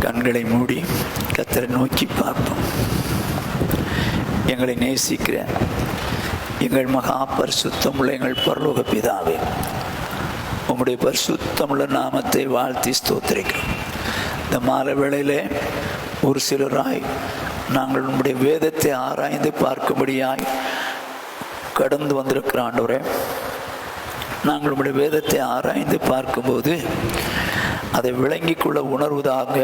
கண்களை மூடி கர்த்தரை நோக்கி பார்ப்போம். எங்களை நேசிக்கிற எங்கள் மகா பரிசுத்தமுள்ள எங்கள் பரலோக பிதாவே, உம்முடைய பரிசுத்தமுள்ள நாமத்தை வாழ்த்தி ஸ்தோத்திரிக்கிறோம். இந்த மாலை வேளையிலே ஒரு சிலராய் நாங்கள் உம்முடைய வேதத்தை ஆராய்ந்து பார்க்கும்படியாய் கடந்து வந்திருக்கிற ஆண்டவரே, நாங்கள் உம்முடைய வேதத்தை ஆராய்ந்து பார்க்கும்போது அதை விளங்கிக் கொள்ள உணர்வதாக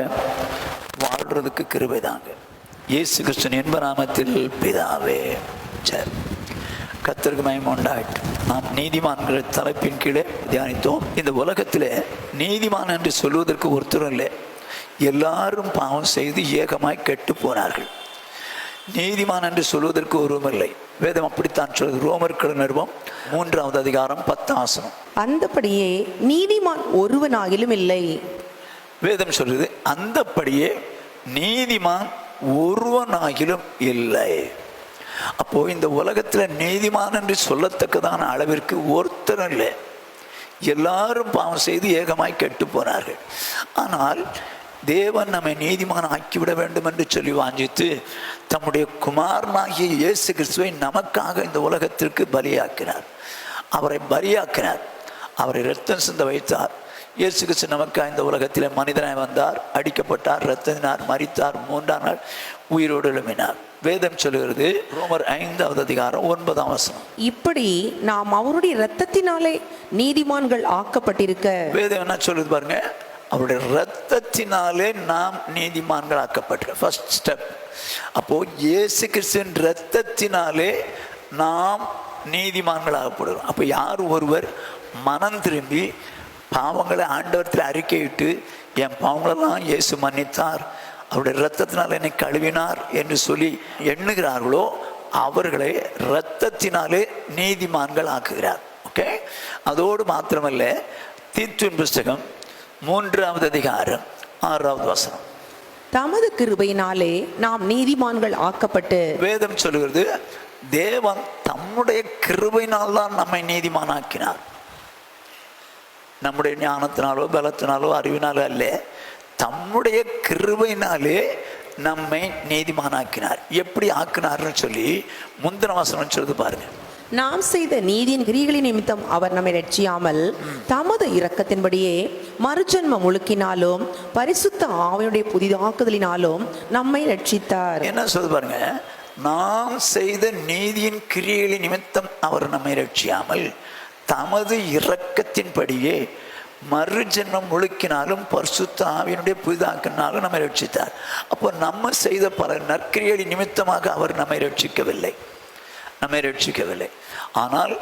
வாழ்றதுக்கு கிருபை தாங்க. இயேசு கிறிஸ்துவின் இன்ப நாமத்தில் பிதாவே. சரி, கர்த்தருக்கு மகிமை உண்டாகட்டும். நாம் நீதிமான்கள் தலைப்பின் கீழே தியானித்தோம். இந்த உலகத்தில் நீதிமான் என்று சொல்வதற்கு ஒருத்தரும் இல்லை. எல்லாரும் பாவம் செய்து ஏகமாய் கெட்டு போனார்கள். நீதிமான் என்று சொல்வதற்கு ஒருவரும் இல்லை. வேதம் அப்படித்தான் சொல்வது. ரோமர்கள் நிருபம் 3வது அதிகாரம் 10 அந்தபடியே நீதிமான் ஒருவனாகிலும் இல்லை. வேதம் சொல்றது அந்தபடியே நீதிமான் ஒருவனாகிலும் இல்லை. அப்போ இந்த உலகத்தில் நீதிமான் என்று சொல்லத்தக்கதான அளவிற்கு ஒருத்தரும் இல்லை. எல்லாரும் பாவம் செய்து ஏகமாய் கெட்டு போனார்கள். ஆனால் தேவன் நம்மை நீதிமான் ஆக்கிவிட வேண்டும் என்று சொல்லி வாஞ்சித்து தம்முடைய குமாரனாகிய இயேசு கிறிஸ்துவை நமக்காக இந்த உலகத்திற்கு பலியாக்கினார். அவரை பலியாக்கினார். அவரை இரத்தம் சிந்த வைத்தார். இயேசு கிறிஸ்து நமக்காக இந்த உலகத்தில் மனிதனாய் வந்தார், அடிக்கப்பட்டார், இரத்தினார், மரித்தார், 3ஆம் நாள் உயிரோடு எழும்பினார். வேதம் சொல்லுகிறது, ரோமர் 5வது அதிகாரம் 9 இப்படி நாம் அவருடைய இரத்தத்தினாலே நீதிமான்கள் ஆக்கப்பட்டிருக்க. வேதம் என்ன சொல்லுது பாருங்க, அவருடைய இரத்தத்தினாலே நாம் நீதிமான்கள் ஆக்கப்பட்டிருக்க. First step. அப்போ இயேசு கிறிஸ்துவின் இரத்தத்தினாலே நாம் நீதிமான்கள் ஆகப்படுகிறோம். அப்போ யார் ஒருவர் மனம் திரும்பி பாவங்களை ஆண்டவரத்தில் அறிக்கையிட்டு என் பாவங்களெல்லாம் இயேசு மன்னித்தார், அவருடைய இரத்தத்தினால் என்னை கழுவினார் என்று சொல்லி எண்ணுகிறார்களோ அவர்களை இரத்தத்தினாலே நீதிமான்கள் ஆக்குகிறார். ஓகே, அதோடு மாத்திரமல்ல, தீத்துவின் புஸ்தகம் 3வது அதிகாரம் 6 தமது கிருபையினாலே நாம் நீதிமான்கள் ஆக்கப்பட்டு. வேதம் சொல்லுகிறது, தேவன் தம்முடைய கிருபையினால் தான் நம்மை நீதிமானாக்கினார். நம்முடைய ஞானத்தினாலோ பலத்தினாலோ அறிவினாலோ அல்ல, தம்முடைய கிருபையினாலே நம்மை நீதிமானாக்கினார். எப்படி ஆக்கினார்னு சொல்லி முந்தின வசனம் சொல்லுது பாருங்க. நாம் செய்த நீதியின் கிரியைகளின் நிமித்தம் அவர் நம்மை ரட்சியாமல் தமது இரக்கத்தின்படியே மறுஜன்மம் முழுக்கினாலும் பரிசுத்த ஆவியுடைய புதிதாக்குதலினாலும் நம்மை ரட்சித்தார். என்ன சொல்லுது பாருங்க, நாம் செய்த நீதியின் கிரியைகளின் நிமித்தம் அவர் நம்மை ரட்சியாமல் தமது இரக்கத்தின்படியே மறுஜன்மம் முழுக்கினாலும் பரிசுத்த ஆவியினுடைய புதிதாக்கினாலும் நம்மை ரட்சித்தார். அப்போ நம்ம செய்த பல நற்கிரியைகளின் நிமித்தமாக அவர் நம்மை ரட்சிக்கவில்லை. ஆனால்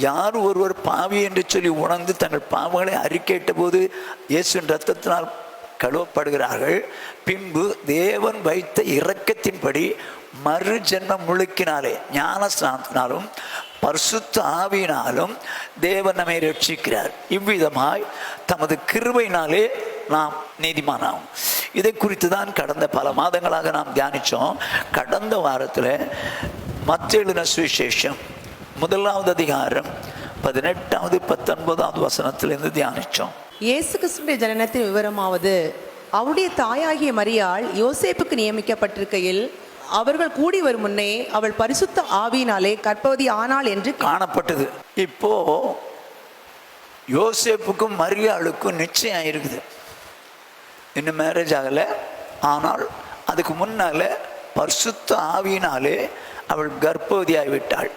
யார் ஒருவர் பாவி என்று சொல்லி உணர்ந்து தங்கள் பாவங்களை அறிக்கையிட்ட போது இயேசுவின் இரத்தத்தினால் கழுவப்படுகிறார்கள். பின்பு தேவன் வைத்த இரக்கத்தின்படி மறு ஜென்மம் முழுக்கினாலே ஞானஸ்நானத்தினாலும் பரிசுத்த ஆவியினாலும் தேவன் நம்மை ரட்சிக்கிறார். இவ்விதமாய் தமது கிருபையினாலே நாம் நீதிமானாகும். இதை குறித்து தான் கடந்த பல மாதங்களாக நாம் தியானித்தோம். கடந்த வாரத்தில் மத்தேயு எழுதின சுவிசேஷம் 1வது அதிகாரம் 18வது 19வது வசனத்திலிருந்து தியானித்தோம். இயேசு கிறிஸ்துவின் ஜனனத்தின் விவரமாவது, அவருடைய தாயாகிய மரியாள் யோசேப்புக்கு நியமிக்கப்பட்டிருக்கையில் அவர்கள் கூடி வரும் முன்னே அவள் பரிசுத்த ஆவியினாலே கர்ப்பவதி ஆனாள் என்று காணப்பட்டது. இப்போ யோசேப்புக்கும் மரியாளுக்கும் நிச்சயம் இருக்குது. இன்னும் மேரேஜ் ஆகலை. ஆனால் அதுக்கு முன்னால பரிசுத்த ஆவியினாலே அவள் கர்ப்பவதியாகிவிட்டாள்.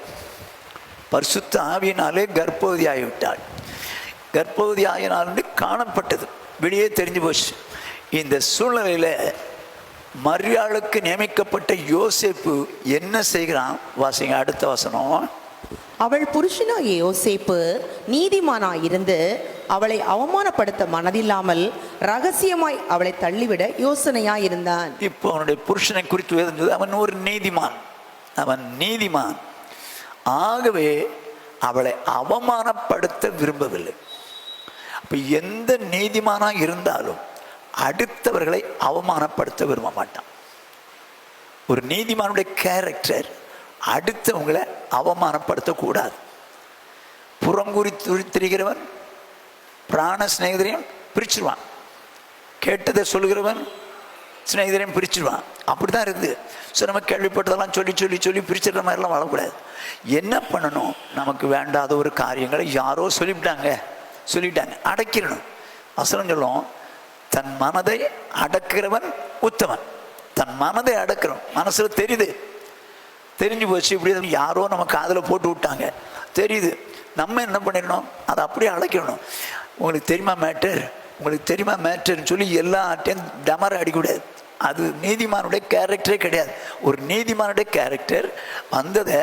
பரிசுத்த ஆவியினாலே கர்ப்பவதியாகிவிட்டாள். கர்ப்பவதி ஆகினாள் காணப்பட்டது, வெளியே தெரிஞ்சு போச்சு. இந்த சூழ்நிலையில் மரியாளுக்கு நியமிக்கப்பட்ட யோசேப்பு என்ன செய்கிறான்? வாசிங்க அடுத்த வசனம். அவள் புருஷனாகிய யோசேப்பு நீதிமானாயிருந்து அவளை அவமானப்படுத்த மனதில்லாமல் ரகசியமாய் அவளை தள்ளிவிட யோசனையாயிருந்தான். இப்போ அவனுடைய புருஷனை குறித்து வேதம், அவன் ஒரு நீதிமான், அவன் நீதிமான். ஆகவே அவளை அவமானப்படுத்த விரும்பவில்லை. அப்ப எந்த நீதிமானா இருந்தாலும் அடுத்தவர்களை அவமானப்படுத்த விரும்ப மாட்டான். ஒரு நீதிமானுடைய கேரக்டர் அடுத்தவங்களை அவமானப்படுத்தக்கூடாது. புறங்கூறி திரிகிறவன் பிராண சிநேகிதரையும் பிரிச்சிருவான். கேட்டதை சொல்கிறவன் சிநேகிதரையும் பிரிச்சுடுவான். அப்படி தான் இருக்குது. ஸோ நம்ம கேள்விப்பட்டதெல்லாம் சொல்லி சொல்லி சொல்லி பிரிச்சுடுற மாதிரிலாம் வாழக்கூடாது. என்ன பண்ணணும்? நமக்கு வேண்டாத ஒரு காரியங்களை யாரோ சொல்லிட்டாங்க அடக்கிடணும். வசனம் சொல்லும், தன் மனதை அடக்கிறவன் உத்தமன். தன் மனதை அடக்கிறவன். மனசுல தெரிஞ்சு போச்சு, இப்படி யாரோ நம்ம காதில் போட்டு விட்டாங்க, தெரியுது. நம்ம என்ன பண்ணிடணும்? அதை அப்படியே அடைக்கணும். உங்களுக்கு தெரியுமா மேட்டர்ன்னு சொல்லி எல்லாத்தையும் டமர அடிக்கூடாது. அது நீதிமானுடைய கேரக்டரே கிடையாது. ஒரு நீதிமானுடைய கேரக்டர் வந்ததை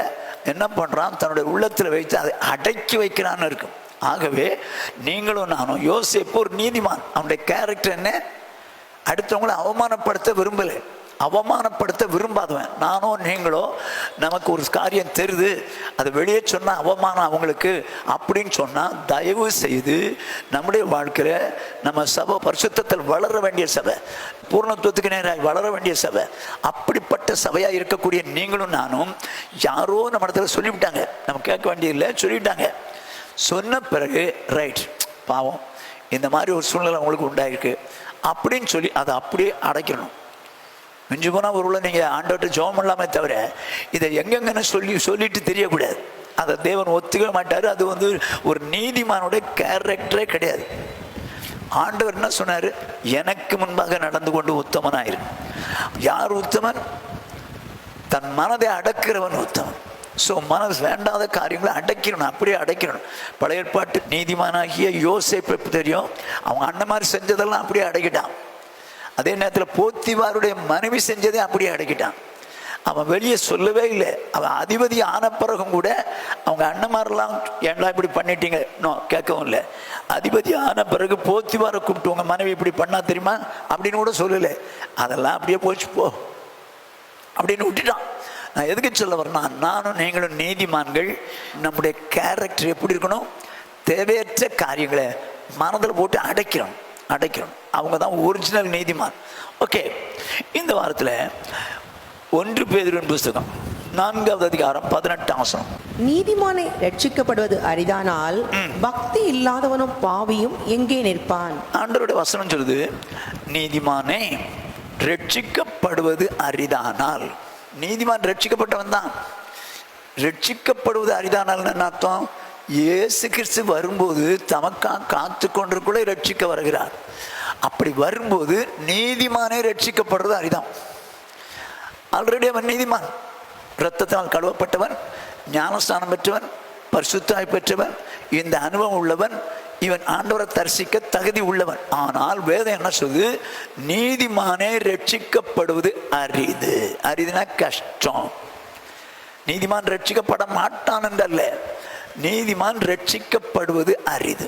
என்ன பண்ணுறான்? தன்னுடைய உள்ளத்தில் வைத்து அதை அடக்கி வைக்கிறான்னு இருக்கும். ஆகவே நீங்களும் நானும், யோசேப்பு ஒரு நீதிமான். அவனுடைய கேரக்டர் என்ன? அடுத்தவங்களை அவமானப்படுத்த விரும்பாதவன். நானோ நீங்களோ நமக்கு ஒரு காரியம் தெரியுது, அதை வெளியே சொன்னால் அவமானம் அவங்களுக்கு அப்படின்னு சொன்னால், தயவு செய்து நம்முடைய வாழ்க்கையில் நம்ம சபை பரிசுத்தத்தில் வளர வேண்டிய சபை, பூர்ணத்துவத்துக்கு நேராக வளர வேண்டிய சபை. அப்படிப்பட்ட சபையாக இருக்கக்கூடிய நீங்களும் நானும், யாரோ நம்ம இடத்துல சொல்லிவிட்டாங்க, நம்ம கேட்க வேண்டியதில்லை, சொல்லிவிட்டாங்க. சொன்ன பிறகு ரைட், பாவம் இந்த மாதிரி ஒரு சூழ்நிலை உங்களுக்கு உண்டாயிருக்கு அப்படின்னு சொல்லி அதை அப்படியே அடைக்கணும். மிஞ்சி போனால் ஒரு உள்ள நீங்கள் ஆண்டவர்கிட்ட ஜெபம் பண்ணலாமே தவிர இதை எங்கெங்கன்னு சொல்லிட்டு தெரியக்கூடாது. அதை தேவன் ஒத்துக்க மாட்டார். அது ஒரு நீதிமானுடைய கேரக்டரே கிடையாது. ஆண்டவர் என்ன சொன்னார்? எனக்கு முன்பாக நடந்து கொண்டு உத்தமனாயிரு. யார் உத்தமன்? தன் மனதை அடக்கிறவன் உத்தமன். ஸோ மனசு வேண்டாத காரியங்களை அடக்கிடணும், அப்படியே அடக்கிடணும். பழைய ஏற்பாட்டு நீதிமானாகிய யோசேப்பு தெரியும், அவங்க அண்ணன் மாதிரி செஞ்சதெல்லாம் அப்படியே அடக்கிட்டான். அதே நேரத்தில் போத்திபாருடைய மனைவி செஞ்சதே அப்படியே அடக்கிட்டான். அவன் வெளியே சொல்லவே இல்லை. அவன் அதிபதி ஆன பிறகும் கூட அவங்க அண்ணன்மாரெல்லாம் ஏன்டா இப்படி பண்ணிட்டீங்க கேட்கவும் இல்லை. அதிபதி ஆன பிறகு போத்திபாரை கூப்பிட்டு உங்கள் மனைவி இப்படி பண்ணா தெரியுமா அப்படின்னு கூட சொல்லலை. அதெல்லாம் அப்படியே போச்சு போ அப்படின்னு விட்டுட்டான். நான் எதுக்கு சொல்ல வரேன்னா, நானும் நீங்களும் நீதிமான்கள். நம்முடைய கேரக்டர் எப்படி இருக்கணும்? தேவையற்ற காரியங்களை மனதில் போட்டு அடைக்கிறோம். அவங்க தான் ஒரிஜினல் நீதிமான். ஓகே, இந்த வாரத்தில் 1 பேதுருவின் புஸ்தகம் 4வது அதிகாரம் 18ஆம் வசனம். நீதிமானை ரட்சிக்கப்படுவது அரிதானால் பக்தி இல்லாதவனும் பாவியும் எங்கே நிற்பான்? ஆண்டவருடைய வசனம் சொல்லுது, நீதிமானே ரட்சிக்கப்படுவது அரிதானால். நீதிமான் ரட்சிக்கப்பட்டவன் தான். ரட்சிக்கப்படுவது அரிதானால் என்ன அர்த்தம்? இயேசு கிறிஸ்து வரும்போது தமக்காக காத்து கொண்டிருக்குள்ளே ரட்சிக்க வருகிறார். அப்படி வரும்போது நீதிமானே ரட்சிக்கப்படுறது அரிதான். ஆல்ரெடி அவன் நீதிமான், இரத்தத்தினால் கழுவப்பட்டவன், ஞானஸ்தானம் பெற்றவன், பரிசுத்தாய் பெற்றவன், இந்த அனுபவம் உள்ளவன், இவன் ஆண்டவரை தரிசிக்க தகுதி உள்ளவன். ஆனால் வேதம் என்ன சொல்லுது? நீதிமானே ரட்சிக்கப்படுவது அரிது. அரிதுனா கஷ்டம். நீதிமான் ரட்சிக்கப்பட மாட்டான் என்றல்ல, நீதிமான் ரட்சிக்கப்படுவது அரிது.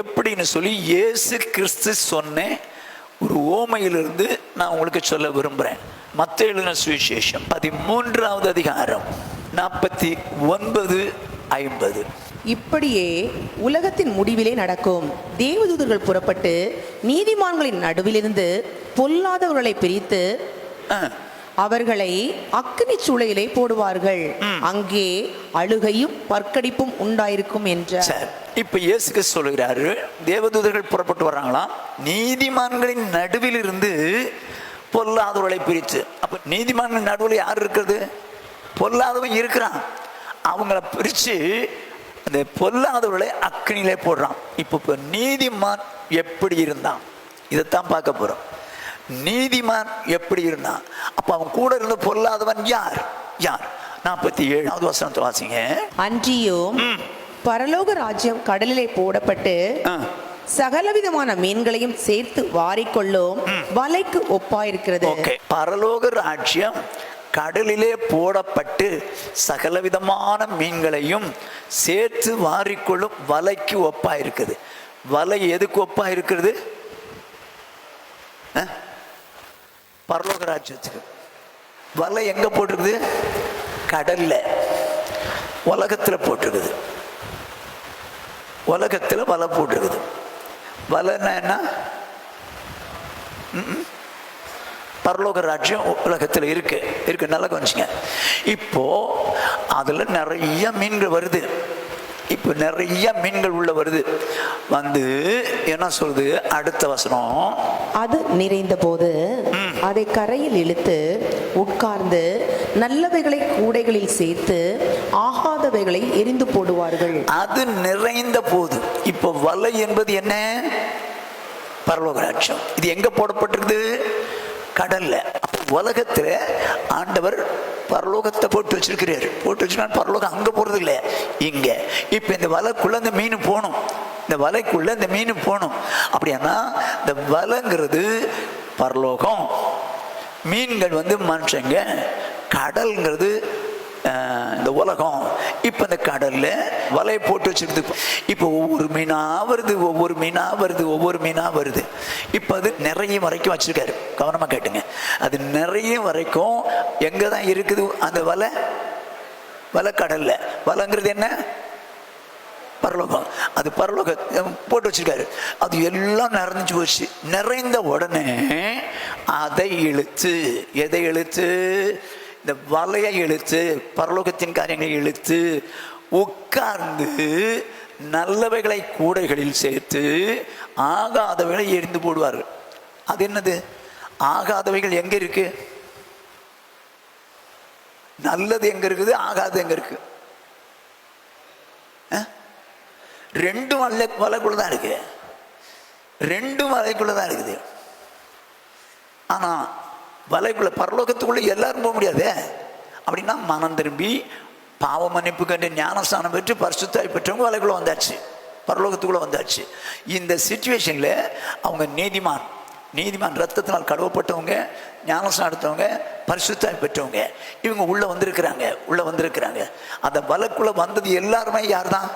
எப்படின்னு சொல்லி இயேசு கிறிஸ்து சொன்ன ஒரு ஓமையிலிருந்து நான் உங்களுக்கு சொல்ல விரும்புகிறேன். மத்தேயு எழுதின சுவிசேஷம் 13வது அதிகாரம் 49-50. இப்படியே உலகத்தின் முடிவிலே நடக்கும். தேவதூதர்கள் புறப்பட்டு நீதிமான்களின் நடுவிலிருந்து பொல்லாதவர்களை பிரித்து அவர்களை அக்கினி சூளையிலே போடுவார்கள். அங்கே அழுகையும் பற்கடிப்பும் உண்டாயிருக்கும் என்றார். இப்ப இயேசுக்கு சொல்லுகிறாரு, தேவதூதர்கள் புறப்பட்டு வர்றாங்களாம், நீதிமான்களின் நடுவில் இருந்து பொல்லாதவர்களை பிரித்து. அப்ப நீதிமான்களின் நடுவில் யார் இருக்கிறது? பொல்லாதவன் இருக்கிறான். அவங்கள பிரிச்சு அந்த பொல்லாதவர்களை அக்கினியிலே போடுறான். இப்போ நீதிமான் எப்படி இருந்தான்? இதைத்தான் பார்க்க போறோம். நீதிமான் எப்படி இருந்தான்? அப்ப அவன் கூட இருந்த பொல்லாதவன் யார்? 47வது வசனத்தை வாசிங்க. அன்றியும் பரலோக ராஜ்யம் கடலிலே போடப்பட்டு சகலவிதமான மீன்களையும் சேர்த்து வாரிக்கொள்ளும் வலைக்கு ஒப்பாயிருக்கிறது. பரலோக ராஜ்யம் கடலிலே போடப்பட்டு சகலவிதமான மீன்களையும் சேர்த்து வாரிக்கொள்ளும் வலைக்கு ஒப்பா இருக்குது. வலை எதுக்கு ஒப்பா இருக்கிறது? பரலோக ராஜ்யத்துக்கு. வலை எங்க போட்டிருக்குது? கடல்ல, உலகத்துல போட்டிருக்குது. உலகத்துல வலை போட்டிருக்குது. வலைன்னா என்ன? பரலோக ராஜ்யம் உலகத்தில் இருக்கு. நல்லா கொஞ்சங்க. இப்போ அதுல நிறைய மீன்கள் வருது. இப்போ நிறைய மீன்கள் உள்ள வருது. என்ன சொல்றது அடுத்த வசனம்? அது நிறைந்த போது அதை கரையில் இழுத்து உட்கார்ந்து நல்லவைகளை கூடைகளில் சேர்த்து ஆகாதவைகளை எரிந்து போடுவார்கள். அது நிறைந்த போது, இப்போ வலை என்பது என்ன? பரலோக ராஜ்யம். இது எங்க போடப்பட்டிருக்குது? கடல்ல. உலகத்துல ஆண்டவர் பரலோகத்தை போட்டு வச்சிருக்கிறாரு. போட்டு வச்சிருக்காரு. பரலோகம் அங்க போறது இல்லை, இங்க. இப்ப இந்த வலைக்குள்ள இந்த மீன் போகணும். இந்த வலைக்குள்ள இந்த மீன் போகணும். அப்படின்னா இந்த வலைங்கிறது பரலோகம், மீன்கள் மனுஷங்க, கடல்ங்கிறது இந்த உலகம். இப்ப இந்த கடல்ல வலையை போட்டு வச்சிருக்கு. இப்ப ஒவ்வொரு மீனா வருது, ஒவ்வொரு மீனா வருது, ஒவ்வொரு மீனா வருது. இப்ப அது நிறைய வரைக்கும் வச்சிருக்காரு. கவனமா கேட்டுங்க. அது நிறைய வரைக்கும் எங்கதான் இருக்குது அந்த வலை? வலை கடல்ல. வலைங்கிறது என்ன? பரலோகம். அது பரலோக போட்டு வச்சிருக்காரு. அது எல்லாம் நிறைஞ்சு போச்சு. நிறைந்த உடனே அதை இழுத்து, எதை இழுத்து? இந்த வலையை இழுத்து, பரலோகத்தின் காரியங்களை இழுத்து உட்கார்ந்து நல்லவைகளை கூடைகளில் சேர்த்து ஆகாதவைகளை எரிந்து போடுவார்கள். அது என்னது? ஆகாதவைகள் எங்க இருக்கு? நல்லது எங்க இருக்குது? ஆகாது எங்க இருக்கு? ரெண்டும் வலைக்குள்ளதான் இருக்கு. ரெண்டும் வலைக்குள்ளதான் இருக்குது. ஆனா வலைக்குள்ள, பரலோகத்துக்குள்ள எல்லாரும் போக முடியாது. அப்படின்னா மனம் திரும்பி பாவ மன்னிப்பு கண்டு ஞானஸ்தானம் பெற்று பரிசுத்தாய் பெற்றவங்க வலைக்குள்ள வந்தாச்சு, பரலோகத்துக்குள்ள வந்தாச்சு. இந்த சிச்சுவேஷன்ல அவங்க நீதிமான் ரத்தத்தினால் கழுவப்பட்டவங்க, ஞானஸ்தானம் எடுத்தவங்க, பரிசுத்தாய் பெற்றவங்க, இவங்க உள்ள வந்திருக்கிறாங்க. அந்த வலைக்குள்ள வந்தது எல்லாருமே யார் தான்?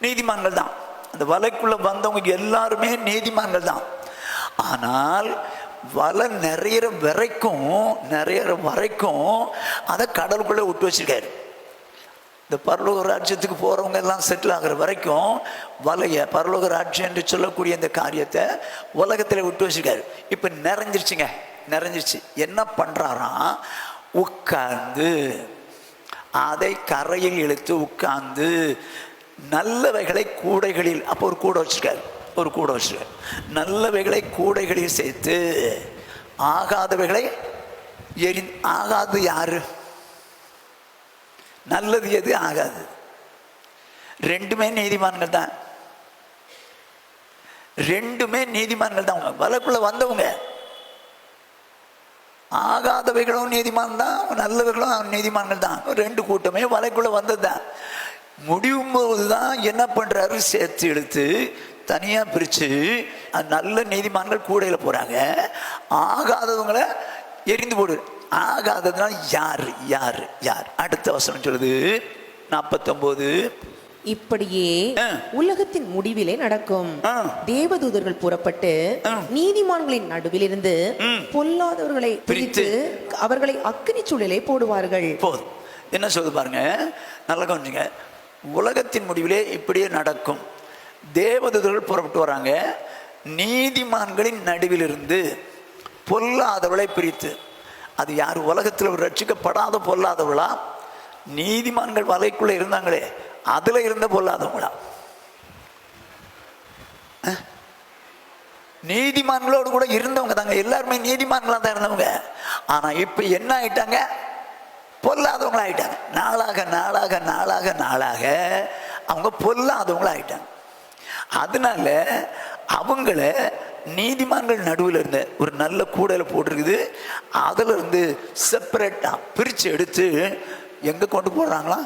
நீதிமான்கள் தான். அந்த வலைக்குள்ள வந்தவங்க எல்லாருமே நீதிமான்கள் தான். ஆனால் வலை நிறைய வரைக்கும் அதை கடலுக்குள்ள விட்டு வச்சிருக்காரு. இந்த பரலோக ராஜ்யத்துக்கு போறவங்க எல்லாம் செட்டில் ஆகிற வரைக்கும் வலைய, பரலோக ராஜ்யம் என்று சொல்லக்கூடிய இந்த காரியத்தை உலகத்துல விட்டு வச்சிருக்காரு. இப்ப நிறைஞ்சிருச்சு. என்ன பண்றாராம்? உட்கார்ந்து அதை கரையில் இழுத்து உட்கார்ந்து நல்லவைகளை கூடைகளில், அப்போ ஒரு கூடை வச்சிருக்காரு. நல்லவைகளை கூடைகளில் சேர்த்து ஆகாதவைகளை ஆகாது யாரு? நல்லது எது? ஆகாது. ரெண்டுமே நீதிமான்கள் தான். வலைக்குள்ள வந்தவங்க ஆகாதவைகளும் நீதிமான் தான், நல்லவைகளும் நீதிமான்கள் தான். ரெண்டு கூட்டமே வலைக்குள்ள வந்தது தான். முடியும் போதுதான் என்ன பண்றாரு? சேர்த்து எடுத்து தனியா பிரிச்சு நல்ல நீதிமான்கள் கூடையில போறாங்க, ஆகாதவங்களை எரிந்து போடு. ஆகாததுனால யார்? அடுத்த வசனம் சொல்லுது 49. இப்படியே உலகத்தின் முடிவிலே நடக்கும். தேவதூதர்கள் புறப்பட்டு நீதிமான்களின் நடுவில் இருந்து பொல்லாதவர்களை பிரித்து அவர்களை அக்கினி சூழலை போடுவார்கள். போதும். என்ன சொல்லுது பாருங்க, நல்லா கவனிங்க. உலகத்தின் முடிவிலே இப்படியே நடக்கும். தேவதூதர்கள் புறப்பட்டு வராங்க, நீதிமான்களின் நடுவில் இருந்து பொல்லாதவளை பிரித்து. அது யார்? உலகத்தில் ரட்சிக்கப்படாத பொல்லாதவளா? நீதிமான்கள் வலைக்குள்ள இருந்தாங்களே அதுல இருந்த பொல்லாதவங்களா? நீதிமான்களோடு கூட இருந்தவங்க தாங்க. எல்லாருமே நீதிமான்களா தான் இருந்தவங்க. ஆனா இப்ப என்ன ஆயிட்டாங்க? பொல்லாதவங்களா ஆயிட்டாங்க. நாளாக அவங்க பொல்லாதவங்களா ஆயிட்டாங்க. அதனால அவங்கள நீதிமான்கள் நடுவில் இருந்த ஒரு நல்ல கூடையில போட்டிருக்குது. அதுல இருந்து செப்பரேட்டா பிரிச்சு எடுத்து எங்க கொண்டு போடுறாங்களா?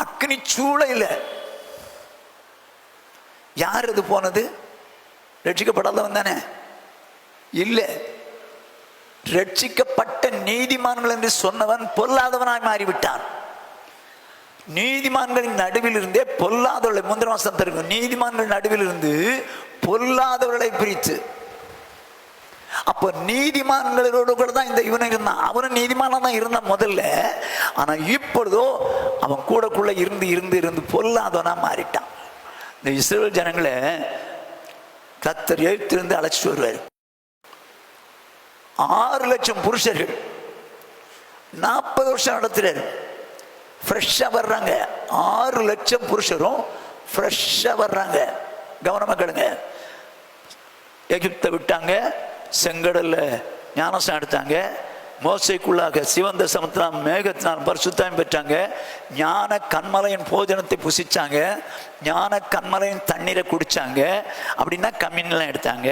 அக்னி சூளையில. யார் இது போனது? ரட்சிக்கப்படாதவன் தானே? இல்ல, ரட்சிக்கப்பட்ட நீதிமான்கள் என்று சொன்னவன் பொல்லாதவனாய் மாறிவிட்டான். நீதிமான்களின் நடுவில் இருந்தே பொல்லாதவர்களை, முந்திர மாசம் தருக்கும், நீதிமான்கள் நடுவில் இருந்து பொல்லாதவர்களை பிரித்து. அப்ப நீதிமான்களோடு கூட தான் இந்த இவனை இருந்தான். அவனும் நீதிமானா தான் இருந்தான் முதல்ல. ஆனா இப்பொழுதோ அவன் கூடக்குள்ள இருந்து பொல்லாதவனா மாறிட்டான். இந்த இஸ்ரவேல் ஜனங்களை கர்த்தர் எழுத்திலிருந்து அழைச்சிட்டு வருவார். 6 லட்சம் புருஷர்கள் 40 வருஷம் நடத்துறாரு. ஃப்ரெஷ்ஷா வர்றாங்க. 6 லட்சம் புருஷரும் ஃப்ரெஷ்ஷா வர்றாங்க. கவனமா கேளுங்க. எகிப்தை விட்டாங்க, செங்கடல்ல ஞானஸ்நானம் எடுத்தாங்க. மோசைக்குள்ளாக சிவந்த சமுத்திரம் மேகத்தினால் பரிசுத்தம் பெற்றாங்க. ஞான கண்மலையின் போஜனத்தை புசிச்சாங்க. ஞான கண்மலையின் தண்ணீரை குடிச்சாங்க. அப்படின்னா கம்யூனியன்லாம் எடுத்தாங்க.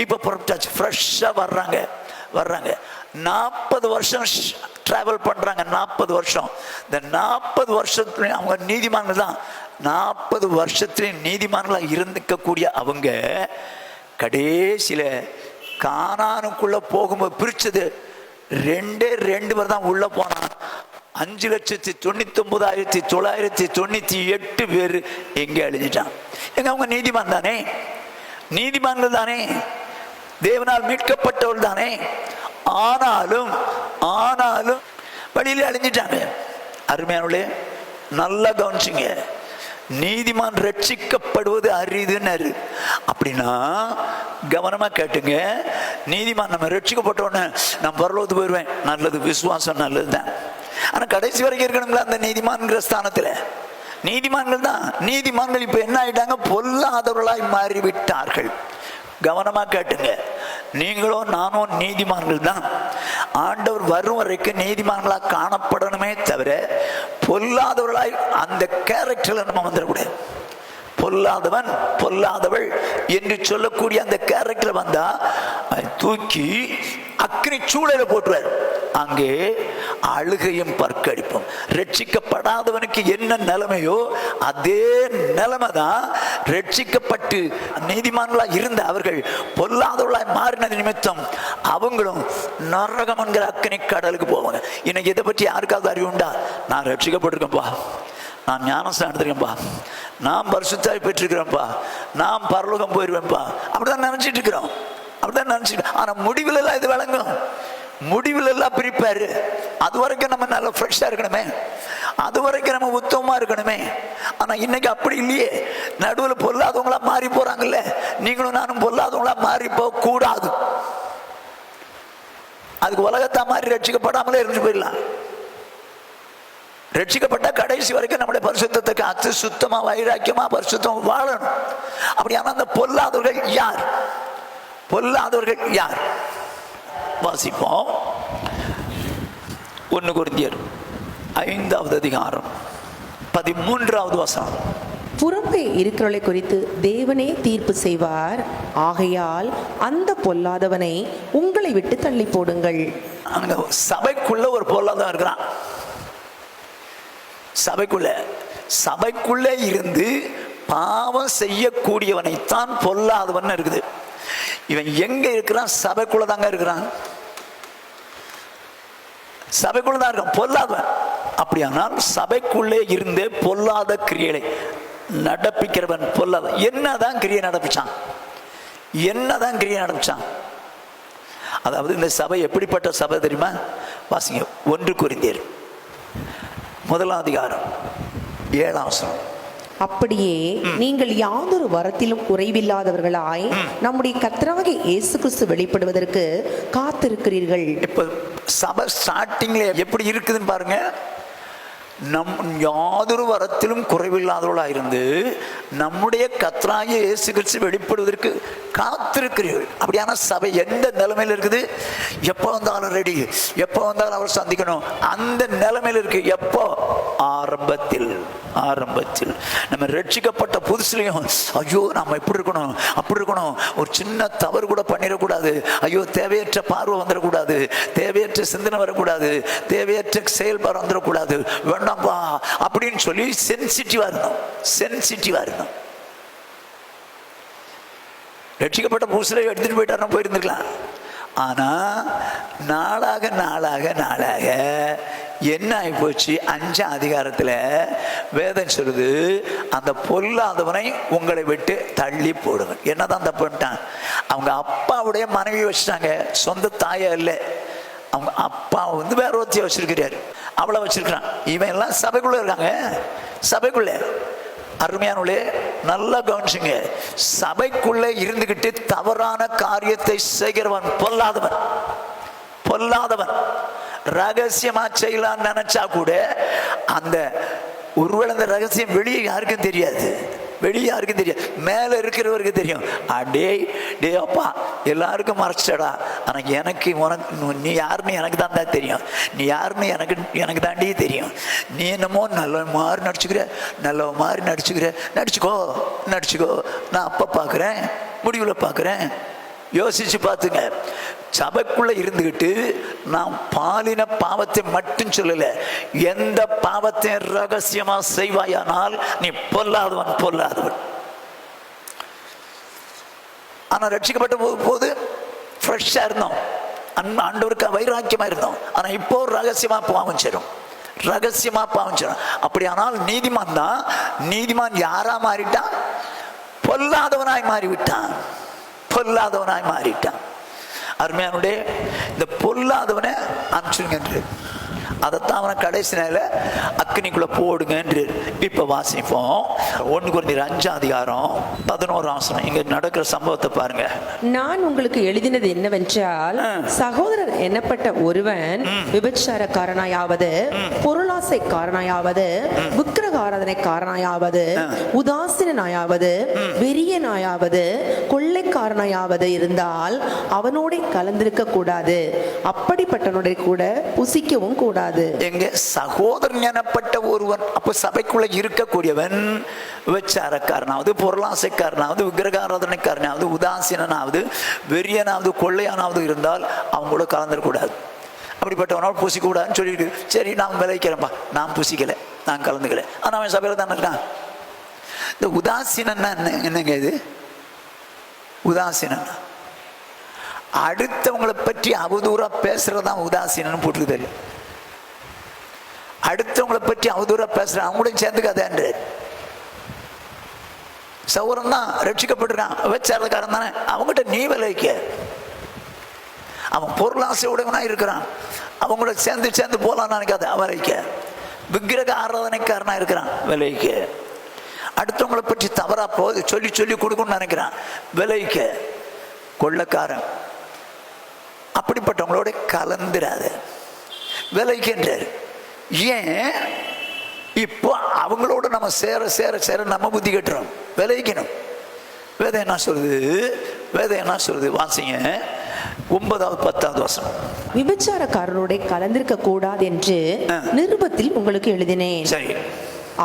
இப்போ புறப்பட்டாச்சு, ஃப்ரெஷ்ஷாக வர்றாங்க. 40 வருஷம் ட்ராவல் பண்ணுறாங்க. 40 வருஷம். இந்த 40 வருஷத்துலையும் அவங்க நீதிமான்கள் தான். 40 வருஷத்துலையும் நீதிமான்களாக இருந்துக்கக்கூடிய அவங்க கடைசியில் கானானுக்குள்ளே போகும்போது பிரித்தது 2 பேர் தான் உள்ளே போனான். 5,99,998 பேர் எங்கே அழிஞ்சிட்டான்? எங்க அவங்க நீதிமான் தானே, நீதிமான்கள் தானே, தேவனால் மீட்கப்பட்டவர்கள் தானே. ஆனாலும் வழியிலே அழிஞ்சிட்டாங்க. அருமையானவர்களே, நல்லா கவனிச்சுங்க. நீதிமான் ரட்சிக்கப்படுவது அரிதுன்னு. அப்படின்னா கவனமா கேட்டுங்க. நீதிமான் நம்ம ரட்சிக்கப்பட்டோன்னு நான் பரலோகத்துக்கு போயிடுவேன், நல்லது, விசுவாசம் நல்லதுதான். ஆனா கடைசி வரைக்கும் இருக்கணுங்களா அந்த நீதிமான்கிற ஸ்தானத்துல? நீதிமான்கள் தான். நீதிமான்கள் இப்ப என்ன ஆயிட்டாங்க? பொல்லாதவர்களாய் மாறிவிட்டார்கள். கவனமா கேட்டுங்க. நீங்களும் நானும் நீதிமான்கள் தான். ஆண்டவர் வரும் வரைக்கும் நீதிமான்களாக காணப்படணுமே தவிர பொல்லாதவர்களாய் அந்த கேரக்டர்ல நம்ம வந்துடக்கூடாது. பொல்லாதவன் பொல்லாதவள் என்று சொல்லக்கூடிய அந்த கேரக்டர் வந்தா தூக்கி அக்னி சூளையில போட்டுவார். அங்கே அழுகையும் பற்கடிப்பும். ரட்சிக்கப்படாதவனுக்கு என்ன நிலைமையோ அதே நிலைமை தான் ரட்சிக்கப்பட்டு நீதிமான்களா இருந்த அவர்கள் பொல்லாதவர்களாய் மாறினது நிமித்தம் அவங்களும் நரகம் என்கிற அக்னி கடலுக்கு போவாங்க. இன்னைக்கு இதை பற்றி யாருக்காவது அறிவு உண்டா? நான் ரட்சிக்கப்பட்டிருக்கேன்ப்பா, நான் ஞானஸ்நானம் எடுத்திருக்கேன்ப்பா, நான் பரிசுத்தாய் பெற்றிருக்கிறேன்ப்பா, நான் பரலோகம் போயிடுவேன்ப்பா, அப்படிதான் நினைச்சிட்டு இருக்கிறோம். அப்படிதான் நினைச்சிட்டு. ஆனா முடிவில் எல்லாம் இது விளங்கும். முடிவில் எல்லாம் பிரிப்பாரு. அது வரைக்கும் நம்ம நல்லா ஃப்ரெஷ்ஷா இருக்கணுமே, அது வரைக்கும் நம்ம உத்தமமா இருக்கணுமே. ஆனா இன்னைக்கு அப்படி இல்லையே. நடுவில் பொல்லாதவங்களா மாறி போறாங்கல்ல. நீங்களும் நானும் பொல்லாதவங்களா மாறி போக கூடாது. அதுக்கு உலகத்தா மாதிரி ரட்சிக்கப்படாமலே இருந்து போயிடலாம். ரட்சிக்கப்பட்ட கடைசி வரைக்கும் நம்முடைய பரிசுத்தத்தை காத்து சுத்தமா வைராக்கியமா பரிசுத்தம் வாழணும். அப்படியான அந்த பொல்லாதவர்கள் யார்? பொல்லாதவர்கள் யார்? வாசிப்போம். 1 கொரிந்தியர் 5வது அதிகாரம் 13வது வசனம். புறம்பே இருக்கிறவளை குறித்து தேவனே தீர்ப்பு செய்வார். ஆகையால் அந்த பொல்லாதவனை உங்களை விட்டு தள்ளி போடுங்கள். அங்க சபைக்குள்ள ஒரு பொல்லாதவன் இருக்கிறான். சபைக்குள்ளே இருந்து பாவம் செய்யக்கூடியவனைத்தான் பொல்லாதவன் இருக்குது. இவன் எங்க இருக்கிறான்? சபைக்குள்ளதாங்க இருக்கிறான். சபைக்குள்ளதான் இருக்கான் பொல்லாதவன். அப்படியானால் சபைக்குள்ளே இருந்தே பொல்லாத கிரியைகளை நடப்பிக்கிறவன் பொல்லாத. என்னதான் கிரியை நடப்பிச்சான்? அதாவது இந்த சபை எப்படிப்பட்ட சபை தெரியுமா? வாசிங்க. 1 கொரிந்தியர் 1வது அதிகாரம் 7வது வசனம். அப்படியே நீங்கள் யாதொரு வரத்திலும் குறைவில்லாதவர்களாய் நம்முடைய கர்த்தராகிய இயேசு கிறிஸ்து வெளிப்படுவதற்கு காத்திருக்கிறீர்கள். இப்ப சபை ஸ்டார்டிங்ல எப்படி இருக்குதுன்னு பாருங்க. நம் யாதொரு வரத்திலும் குறைவில்லாதவர்களா இருந்து நம்முடைய கர்த்தராகிய இயேசு கிறிஸ்து வெளிப்படுவதற்கு காத்திருக்கிறீர்கள். அப்படியான சபை எந்த நிலைமையில இருக்குது? எப்போ வந்தாலும் ரெடி, எப்போ வந்தாலும் அவர் சந்திக்கணும், அந்த நிலைமையில இருக்கு. எப்போ? ஆரம்பத்தில் நம்ம ரட்சிக்கப்பட்ட புதுசுலையும் ஐயோ நம்ம இப்படி இருக்கணும் அப்படி இருக்கணும், ஒரு சின்ன தவறு கூட பண்ணிடக்கூடாது, ஐயோ தேவையற்ற பார்வை வந்துடக்கூடாது, தேவையற்ற சிந்தனை வரக்கூடாது, தேவையற்ற செயல்பாடு வந்துடக்கூடாது, வேண்டாம்பா அப்படின்னு சொல்லி சென்சிட்டிவா இருந்தோம். ரட்சிக்கப்பட்ட புதுசுல எடுத்துட்டு போயிட்டாருன்னா போயிருந்துருக்கலாம். ஆனா நாளாக என்ன ஆகி போச்சு? 5வது அதிகாரத்துல வேதம் சொல்லுது, அந்த பொல்லாதவனை உங்களை விட்டு தள்ளி போடுங்க. என்னதான் தப்பு பண்ணிட்டான்? அவங்க அப்பாவுடைய மனைவி வச்சுட்டாங்க, சொந்த தாயா இல்லை. அவங்க அப்பா வேற ஒருத்திய வச்சிருக்கிறாரு, அவளை வச்சிருக்கிறான். இவன் எல்லாம் சபைக்குள்ள இருக்காங்க. சபைக்குள்ள அருமையானே நல்லா கவனிச்சுங்க. சபைக்குள்ள இருந்துகிட்டு தவறான காரியத்தை செய்கிறவன் பொல்லாதவன். ரகசியமா செய்யலான்னு நினைச்சா கூட அந்த ஒருவேளை அந்த ரகசியம் வெளியே யாருக்கும் தெரியாது. வெளியே யாருக்கும் தெரியும், மேலே இருக்கிறவருக்கு தெரியும். டே அப்பா எல்லாருக்கும் மறைச்சடா, ஆனால் எனக்கு உனக்கு நீ யாருன்னு எனக்கு தான் தெரியும், நீ யாருன்னு எனக்கு தாண்டி தெரியும். நீ என்னமோ நல்ல மாதிரி நடிச்சுக்கோ, நான் அப்போ பார்க்குறேன், முடிவில் பார்க்குறேன். யோசிச்சு பார்த்துங்க. சபைக்குள்ள இருந்துகிட்டு நான் பாலின பாவத்தை மட்டும் சொல்லல, எந்த பாவத்தை ரகசியமா செய்வாயானால் நீ பொல்லாதவன். ஆனா ரட்சிக்கப்பட்ட போது ஃப்ரெஷ்ஷா இருந்தோம், ஆண்டவருக்கு வைராக்கியமா இருந்தோம். ஆனா இப்போ ரகசியமா பாவம் செய்றோம். அப்படியானால் நீதிமான் யாரா மாறிட்டான்? பொல்லாதவனாய் மாறிவிட்டான். அருமையானுடைய இந்த பொல்லாதவனை அனுப்பிச்சுங்க என்று, அதைத்தான் அவனை கடைசி நேர அக்னிக்குள்ள போடுங்க என்று. இப்ப வாசிப்போம் 1 கொரிந்தியர் 5:11 இங்க நடக்கிற சம்பவத்தை பாருங்க. நான் உங்களுக்கு எழுதினது என்னவென்றால், சகோதரர் என்னப்பட்ட ஒருவன் விபச்சாரக்காரனாயாவது, பொருளாசைக்காரனாயாவது, விக்கிரக ஆராதனைக்காரனாயாவது, உதாசீனாயாவது, வெறியனாயாவது, கொள்ளைக்காரனாயாவது இருந்தால் அவனோட கலந்திருக்க கூடாது, அப்படிப்பட்டவனுடைய கூட புசிக்கவும் கூடாது. எங்க சகோதரன் எனப்பட்ட ஒருவன், அப்ப சபைக்குள்ள இருக்கக்கூடியவன் விபச்சாரக்காரனாவது, பொருளாசைக்காரனாவது, விக்கிரக ஆராதனைக்காரனாவது, உதாசீனாவது, வெறியனாவது, கொள்ளையானாவது இருந்தால் அவங்களோட கலந்துடக்கூடாது. அப்படிப்பட்டவனோட புசிக்க கூடாதுன்னு சொல்லிட்டு, சரி நான் விளைவிக்கிறேன்ப்பா, நான் புசிக்கல, நான் கலந்துக்கல, ஆனா அவன் சபையில தானே இருக்கான். இந்த உதாசீனா என்னங்க இது? உதாசீனா அடுத்தவங்களை பற்றி அவதூறா பேசுறதான் உதாசீனன்னு போட்டுருக்குது. அடுத்தவங்களை பற்றி அவதூறா பேசுற அவங்க கூட சேர்ந்துக்காதேன்ற. சௌரம் தான் ரட்சிக்கப்பட்டிருக்கான், விபச்சாரக்காரன் தானே, அவங்ககிட்ட நீ விளைவிக்க. அவன் பொருளாசை உடையவனா இருக்கிறான், அவங்களோட சேர்ந்து போலான்னு நினைக்காத, விளைவிக்க. விக்கிரக ஆராதனைக்காரனா இருக்கிறான், விளைவிக்க. அடுத்தவங்களை பற்றி தவறா சொல்லி கொடுக்கணும்னு நினைக்கிறான், விளைவிக்க. கொள்ளைக்காரன், அப்படிப்பட்டவங்களோட கலந்துராத, விளைவிக்கின்றார். ஏன்? இப்போ அவங்களோட நம்ம சேர நம்ம புத்தி கட்டுறோம், விளைவிக்கணும். வேதம் என்ன சொல்லுது? வாசிங்க 9வது 10வது. விபச்சாரக்காரரோட கலந்திருக்க கூடாது என்று நிருபத்தில் உங்களுக்கு எழுதினேன். சரி.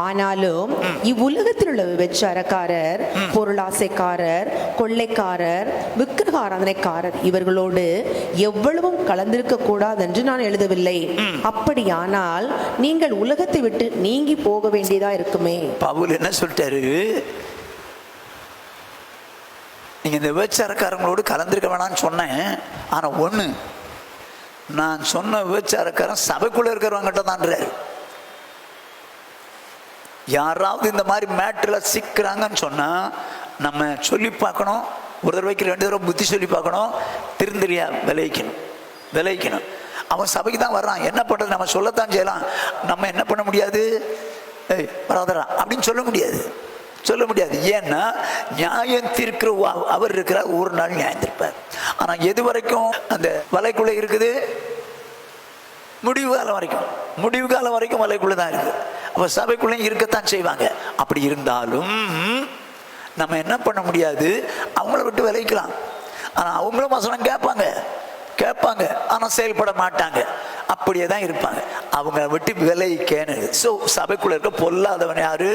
ஆனாலும் இவ்வுலகத்தில் உள்ள விபச்சாரக்காரர், பொருளாசைக்காரர், கொள்ளைக்காரர், விக்கிரக ஆராதனைக்காரர் இவர்களோடு எவ்வளவும் கலந்திருக்க கூடாது என்று நான் எழுதவில்லை. அப்படியானால் நீங்கள் உலகத்தை விட்டு நீங்கி போக வேண்டியதா இருக்குமே. பவுல் என்ன சொல்லிட்டாரு? நீங்க இந்த விபச்சாரக்காரங்களோடு கலந்திருக்க வேணாம்னு சொன்னேன். ஆனா ஒண்ணு, நான் சொன்ன விபச்சாரக்காரன் சபைக்குள்ள இருக்கிறவங்கிட்ட தான்றாரு. யாராவது இந்த மாதிரி மேட்டர்ல சிக்கிறாங்கன்னு சொன்னா நம்ம சொல்லி பார்க்கணும், ஒரு தடவைக்கு 2 தடவை புத்தி சொல்லி பார்க்கணும், திருந்தலியா விளைவிக்கணும். அவன் சபைக்கு தான் வர்றான், என்ன பண்றது? நம்ம சொல்லத்தான் செய்யலாம், நம்ம என்ன பண்ண முடியாது? பரவாதரா அப்படின்னு சொல்ல முடியாது. ஏன்னா நியாயம் தீர்க்கிற அவர் இருக்கிறார், ஒரு நாள் நியாயம் தீர்ப்பார். ஆனா எது வரைக்கும் அந்த வலைக்குள்ள இருக்குது? முடிவு காலம் வரைக்கும் வலைக்குள்ளதான் இருக்கு. அப்ப சபைக்குள்ள இருக்கத்தான் செய்வாங்க. அப்படி இருந்தாலும் நம்ம என்ன பண்ண முடியாது? அவங்கள விட்டு விளைவிக்கலாம். ஆனா அவங்களும் வசனம் கேட்பாங்க, ஆனா செயல்பட மாட்டாங்க, அப்படியே தான் இருப்பாங்க. அவங்க விட்டு விளைவிக்கன்னு. ஸோ சபைக்குள்ள இருக்க பொல்லாதவன் யாரு?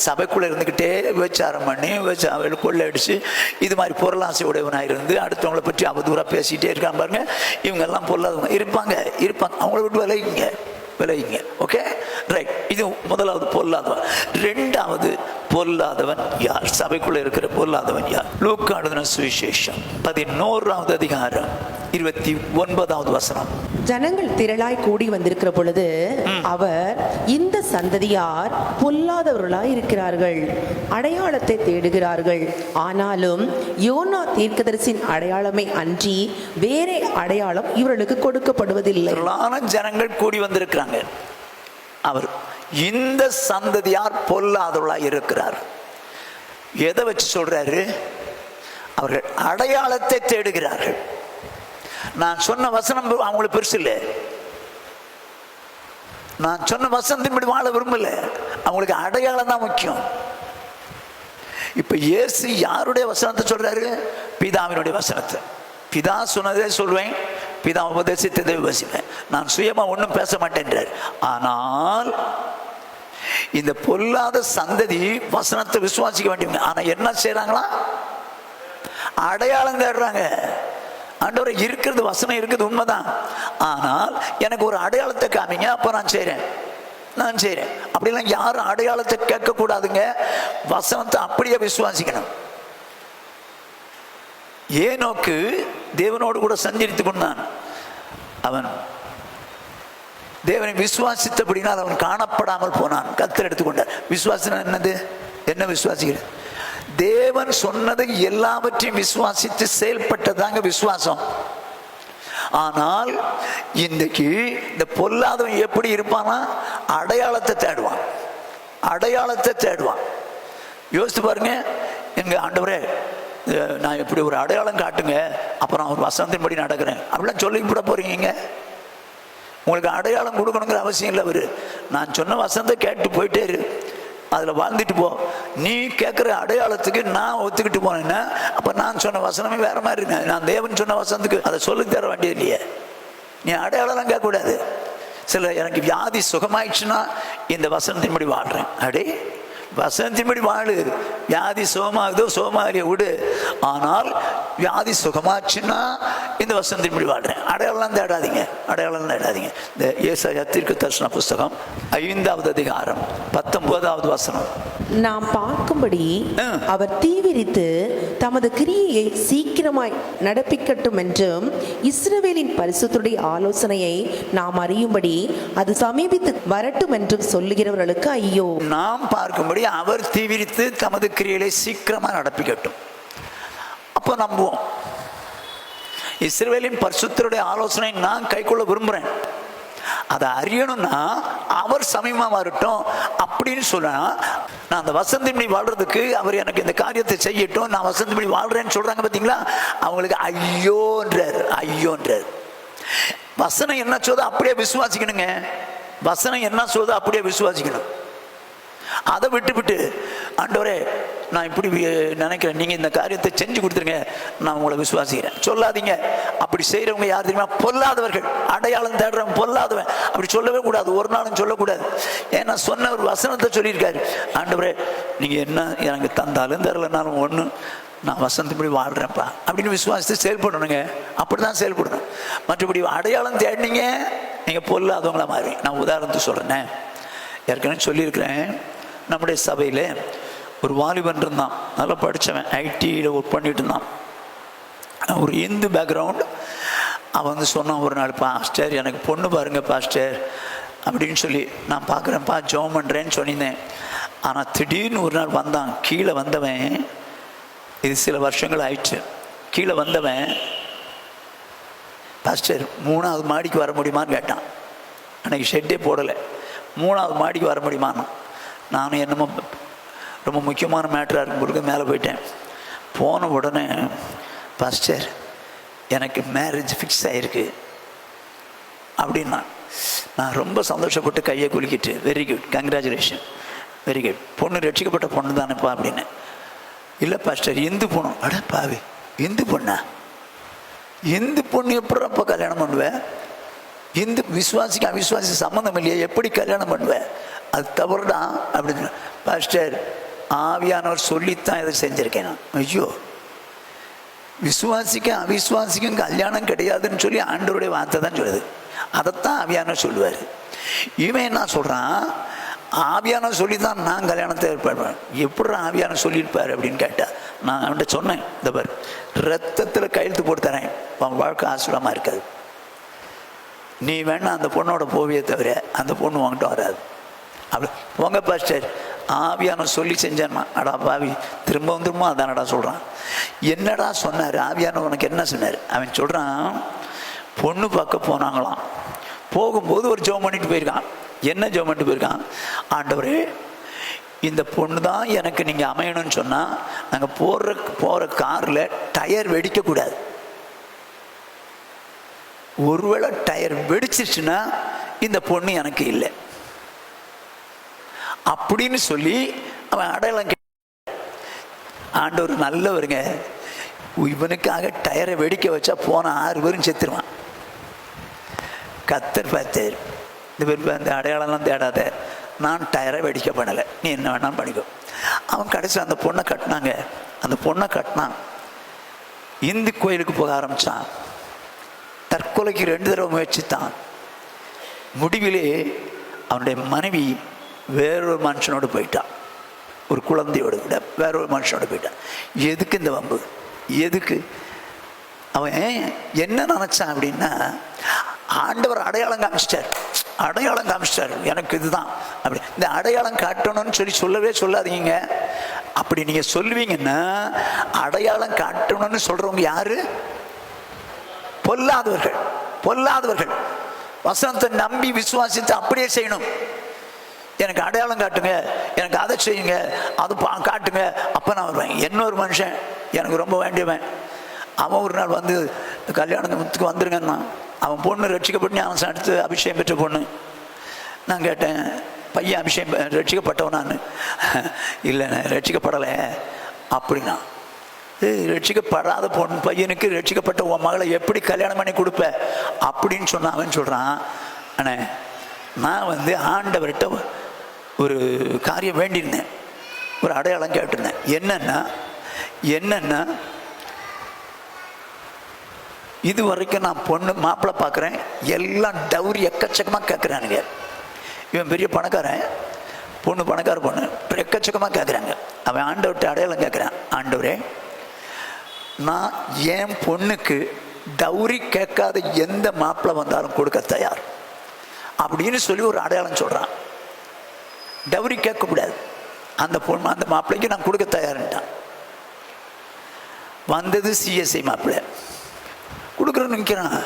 சபைக்குள்ள இருந்துக்கிட்டே விபச்சாரம் பண்ணி கொள்ளை அடிச்சு இது மாதிரி பொருளாசை உடையவனாக இருந்து அடுத்தவங்களை பற்றி அவதூறா பேசிக்கிட்டே இருக்காங்க பாருங்க. இவங்க எல்லாம் பொல்லாதவங்க இருப்பாங்க. அவங்கள விட்டு விளைவிங்க. Okay, right. இது முதலாவது பொல்லாதவன். 2வது பொல்லாதவன் யார்? சபைக்குள்ள இருக்கிற பொல்லாதவன் யார்? லூக்கா எழுதின சுவிசேஷம் 11வது அதிகாரம் 29வது. ஜனங்கள் திரளாய் கூடி வந்திருக்கிற பொழுது அவர், இந்த சந்ததியார் பொல்லாதவர்களாய் இருக்கிறார்கள், அடையாளத்தை தேடுகிறார்கள். ஆனாலும் யோனா தீர்க்கதரிசியின் அடையாளமே அன்றி வேறே அடையாளம் இவர்களுக்கு கொடுக்கப்படுவதில்லை. ஜனங்கள் கூடி வந்திருக்கிறாங்க. அவர், இந்த சந்ததியார் பொல்லாதவர்களாய் இருக்கிறார். எதை வச்சு சொல்றாரு? அவர்கள் அடையாளத்தை தேடுகிறார்கள். நான் சொன்ன வசனம் அவங்களுக்கு பெருசு இல்லை. நான் சொன்ன வசனத்தின்படி வாழ விரும்பல. அவங்களுக்கு அடையாளம் தான் முக்கியம். இப்ப இயேசு யாருடைய வசனத்தை சொல்றாரு? பிதாவினுடைய வசனத்தை. பிதா சொன்னதே சொல்வேன், பிதா உபதேசித்ததை உபதேசிப்பேன், நான் சுயமா ஒன்றும் பேச மாட்டேன்றார். ஆனால் இந்த பொல்லாத சந்ததி வசனத்தை விசுவாசிக்க வேண்டியவங்க. ஆனா என்ன செய்யறாங்களா? அடையாளம் தேடுறாங்க. ஆண்டவரே, இருக்கிறது வசனம் இருக்குது, உண்மைதான். ஆனால் எனக்கு ஒரு அடையாளத்தை காமிங்க, அப்ப நான் செய்றேன். அப்படிலாம் யாரும் அடையாளத்தை கேட்க கூடாதுங்க. வசனத்தை அப்படியே விசுவாசிக்கணும். ஏனோக்கு தேவனோடு கூட சஞ்சரித்துக் கொண்டான். அவன் தேவனை விசுவாசித்தபடினால் அவன் காணப்படாமல் போனான். கர்த்தர் எடுத்துக்கொண்டார். விசுவாசம் என்னது? என்ன விசுவாசிக்கிறது? தேவன் சொன்னதை எல்லாவற்றையும் விசுவாசித்து செயல்பட்டதாங்க விசுவாசம். ஆனால் இன்றைக்கு இந்த பொல்லாதவன் எப்படி இருப்பானா? அடையாளத்தை தேடுவான். யோசித்து பாருங்க. எங்க ஆண்டவரே, நான் எப்படி ஒரு அடையாளம் காட்டுங்க, அப்புறம் ஒரு வசனத்தின்படி நடக்கிறேன் அப்படிலாம் சொல்லி விட போறீங்க. உங்களுக்கு அடையாளம் கொடுக்கணுங்கிற அவசியம் இல்லை. அவரு நான் சொன்ன வசனத்தை கேட்டு போயிட்டே இரு, அதில் வாழ்ந்துட்டு போ. நீ கேட்குற அடையாளத்துக்கு நான் ஒத்துக்கிட்டு போனேன்னா அப்போ நான் சொன்ன வசனமே வேற மாதிரி இருக்கு. நான் தேவன் சொன்ன வசனத்துக்கு அதை சொல்லி தர வேண்டியது இல்லையே. நீ அடையாளம்லாம் கேட்கக்கூடாது. சில எனக்கு வியாதி சுகமாயிடுச்சுன்னா இந்த வசனத்தின்படி வாழ்கிறேன். அடே, வசனத்தின்படி வாழு. வியாதி சுகமாகுதோ சுகமாகலையோ விடு. ஆனால் வியாதி சுகமாச்சுன்னா இந்த வசனத்தின்படி வாழ்றேன். அடையாளம் தேடாதீங்க. இந்த ஏசாயா தீர்க்கதரிசன புஸ்தகம் 5வது அதிகாரம் 19வது வசனம். நாம் பார்க்கும்படி அவர் தீவிரித்து தமது கிரியையை சீக்கிரமாய் நடப்பிக்கட்டும் என்றும் இஸ்ரவேலின் பரிசுத்தருடைய ஆலோசனையை நாம் அறியும்படி அது சமீபித்து வரட்டும் என்றும் சொல்லுகிறவர்களுக்கு ஐயோ. நாம் பார்க்கும்படி அவர் தீவிரித்து தமது கிரியையை சீக்கிரமா நடப்பிக்கட்டும். அப்போ நம்புவோம். இஸ்ரவேலின் பரிசுத்தருடைய ஆலோசனை நான் கைக்கொள்ள விரும்புறேன், அதை அறியணும்னா அவர் சமீபமா வரட்டும் அப்படின்னு சொன்னா, நான் அந்த வசனத்தின்படி வாழ்றதுக்கு அவர் எனக்கு இந்த காரியத்தை செய்யட்டும், நான் வசனத்தின்படி வாழ்றேன்னு சொல்றாங்க பார்த்தீங்களா, அவங்களுக்கு ஐயோன்றார். வசனம் என்ன சொல்லுதோ அப்படியே விசுவாசிக்கணுங்க. அதை விட்டு ஆண்டவரே, நான் இப்படி நினைக்கிறேன், நீங்க இந்த காரியத்தை செஞ்சு கொடுத்துருங்க, நான் உங்களை விசுவாசிக்கிறேன் சொல்லாதீங்க. அப்படி செய்யறவங்க யார் தெரியுமா? பொல்லாதவர்கள். அடையாளம் தேடுறவங்க பொல்லாதவன். அப்படி சொல்லவே கூடாது, ஒரு நாளும் சொல்லக்கூடாது. ஏன்னா சொன்ன ஒரு வசனத்தை சொல்லியிருக்காரு. ஆண்டவரே, நீங்க என்ன எனக்கு தந்தாலும் தரலனாலும் ஒண்ணு, நான் வசனத்தின்படி வாழ்றேன்ப்பா அப்படின்னு விசுவாசித்து செயல்படணுங்க. அப்படிதான் செயல்படணும். மற்றபடி அடையாளம் தேடினீங்க, நீங்க பொல்லாதவங்களா மாறி. நான் உதாரணத்துக்கு சொல்றேன். ஏற்கனவே சொல்லியிருக்கிறேன். நம்முடைய சபையில் ஒரு வாலிபன் இருந்தான், நல்லா படித்தவன், ஐடியில் ஒர்க் பண்ணிட்டு இருந்தான். ஒரு இந்து பேக்ரவுண்ட். அவன் சொன்னான் ஒரு நாள், பாஸ்டர் எனக்கு பொண்ணு பாருங்க பாஸ்டர் அப்படின்னு சொல்லி. நான் பார்க்குறேன்ப்பா, ஜெபம் பண்ணுறேன்னு சொல்லியிருந்தேன். ஆனால் திடீர்னு ஒரு நாள் வந்தான். கீழே வந்தவன், இது சில வருஷங்கள் ஆயிடுச்சு, கீழே வந்தவன், பாஸ்டர் 3வது மாடிக்கு வர முடியுமான்னு கேட்டான். அன்னைக்கு ஷெட்டே போடலை. 3வது மாடிக்கு வர முடியுமான்னு. நானும் என்னமோ ரொம்ப முக்கியமான மேட்டராக இருக்கும் பொழுது மேலே போயிட்டேன். போன உடனே, பாஸ்டர் எனக்கு மேரேஜ் ஃபிக்ஸ் ஆகிருக்கு அப்படின்னா. நான் ரொம்ப சந்தோஷப்பட்டு கையை குலுக்கிட்டு, very good, congratulation, very good, பொண்ணு ரட்சிக்கப்பட்ட பொண்ணு தானேப்பா அப்படின்னு. இல்லை பாஸ்டர், இந்து பொண்ணு. அட பாவி, இந்து பொண்ணா? இந்து பொண்ணு எப்படிப்பா கல்யாணம் பண்ணுவேன்? இந்து விசுவாசிக்கு அவிசுவாசி சம்மந்தம் இல்லையா, எப்படி கல்யாணம் பண்ணுவேன்? அது தவறுதான் அப்படின்னு. பாஸ்டர், ஆவியானவர் சொல்லித்தான் இதை செஞ்சிருக்கேன் நான். ஐயோ, விசுவாசிக்கும் அவிசுவாசிக்கும் கல்யாணம் கிடையாதுன்னு சொல்லி ஆண்டவருடைய வார்த்தை தான் சொல்லுது. அதைத்தான் ஆவியானவர் சொல்லுவார். இவன் என்ன சொல்கிறான்? ஆவியானவர் சொல்லி தான் நான் கல்யாணத்தை ஏற்பாடுவேன். எப்படி ஆவியானவர் சொல்லியிருப்பார் அப்படின்னு கேட்டால், நான் அவன்கிட்ட சொன்னேன், இந்த பார், ரத்தத்தில் கையெழுத்து போட்டு தரேன், அவன் வாழ்க்கை ஆசீர்வாதமாக இருக்காது. நீ வேணா அந்த பொண்ணோட போவியே தவிர அந்த பொண்ணு வாங்கிட்டு வராது. அப்படி போங்க பாஸ்டர், ஆவியானவர் சொல்லி செஞ்சான்னா. அடா பாவி, திரும்ப அதானடா சொல்கிறான். என்னடா சொன்னார் ஆவியானவர்? உனக்கு என்ன சொன்னார்? அவன் சொல்கிறான், பொண்ணு பார்க்க போனாங்களாம். போகும்போது ஒரு ஜெபம் பண்ணிட்டு போயிருக்கான். என்ன ஜெபம் பண்ணிட்டு போயிருக்கான்? ஆண்டவரே, இந்த பொண்ணு தான் எனக்கு நீங்கள் அமையணும்னு சொன்னால், நாங்கள் போகிற காரில் டயர் வெடிக்கக்கூடாது. ஒருவேளை டயர் வெடிச்சிருச்சுன்னா இந்த பொண்ணு எனக்கு இல்லை அப்படின்னு சொல்லி அவன் அடையாளம். ஆண்டவர் நல்லவருங்க. இவனுக்காக டயரை வெடிக்க வச்சா போன 6 பேரும் செத்துருவான். கர்த்தர் பார்த்தார், இந்த பேர் அந்த அடையாளம்லாம் தேடாத, நான் டயரை வெடிக்க பண்ணலை, நீ என்ன வேணாலும் பண்ணிக்கோ. அவன் கடைசி அந்த பொண்ணை கட்டினாங்க. அந்த பொண்ணை கட்டினான், இந்து கோயிலுக்கு போக ஆரம்பித்தான். தற்கொலைக்கு 2 தடவை முயற்சித்தான். முடிவிலே அவனுடைய மனைவி வேறொரு மனுஷனோடு போயிட்டான். ஒரு குழந்தையோடு விட வேறொரு மனுஷனோடு போயிட்டான். எதுக்கு இந்த வம்பு? எதுக்கு? அவன் என்ன நினச்சான் அப்படின்னா, ஆண்டவர் அடையாளம் காமிச்சிட்டார், எனக்கு இதுதான் அப்படி. இந்த அடையாளம் காட்டணும்னு சொல்லவே சொல்லாதீங்க. அப்படி நீங்கள் சொல்லுவீங்கன்னா, அடையாளம் காட்டணும்னு சொல்கிறவங்க யாரு? பொல்லாதவர்கள். வசனத்தை நம்பி விசுவாசித்து அப்படியே செய்யணும். எனக்கு அடையாளம் காட்டுங்க, எனக்கு அதை செய்யுங்க, அது காட்டுங்க, அப்போ நான் வருவேன். இன்னொரு மனுஷன் எனக்கு ரொம்ப வேண்டியவன், அவன் ஒரு நாள் வந்து கல்யாணத்துக்கு வந்துருங்கன்னா, அவன் பொண்ணு ரட்சிக்கப்பட்டு ஞானஸ்நானம் எடுத்து அபிஷேகம் பெற்ற பொண்ணு. நான் கேட்டேன், பையன் அபிஷேகம் ரட்சிக்கப்பட்டவன்? நான் இல்லை, ரட்சிக்கப்படலை அப்படின்னா. ரட்சிக்கப்படாத பையனுக்கு ரட்சிக்கப்பட்ட உன் மகளை எப்படி கல்யாணம் பண்ணி கொடுப்ப அப்படின்னு சொன்ன. அவன் சொல்கிறான், அண்ணே நான் வந்து ஆண்டவர்கிட்ட ஒரு காரியம் வேண்டியிருந்தேன், ஒரு அடையாளம் கேட்டிருந்தேன். என்னன்னா இது வரைக்கும் நான் பொண்ணு மாப்பிள்ளை பார்க்குறேன், எல்லாம் டவுரி எக்கச்சக்கமாக கேட்குறானுங்க. இவன் பெரிய பணக்காரன், பொண்ணு பணக்கார பொண்ணு, எக்கச்சக்கமாக கேட்குறாங்க. அவன் ஆண்டவர்கிட்ட அடையாளம் கேட்குறான், ஆண்டவரே நான் என் பொண்ணுக்கு டவுரி கேட்காத எந்த மாப்பிள்ளை வந்தாலும் கொடுக்க தயார் அப்படின்னு சொல்லி ஒரு அடையாளம் சொல்கிறான். டவுரி கேட்கக்கூடாது, அந்த பொண்ணு அந்த மாப்பிள்ளைக்கு நான் கொடுக்க தயார்ன்ட்டான். வந்தது சிஎஸ்ஐ மாப்பிள்ளை, கொடுக்குறேன்னு நிற்கிறான்.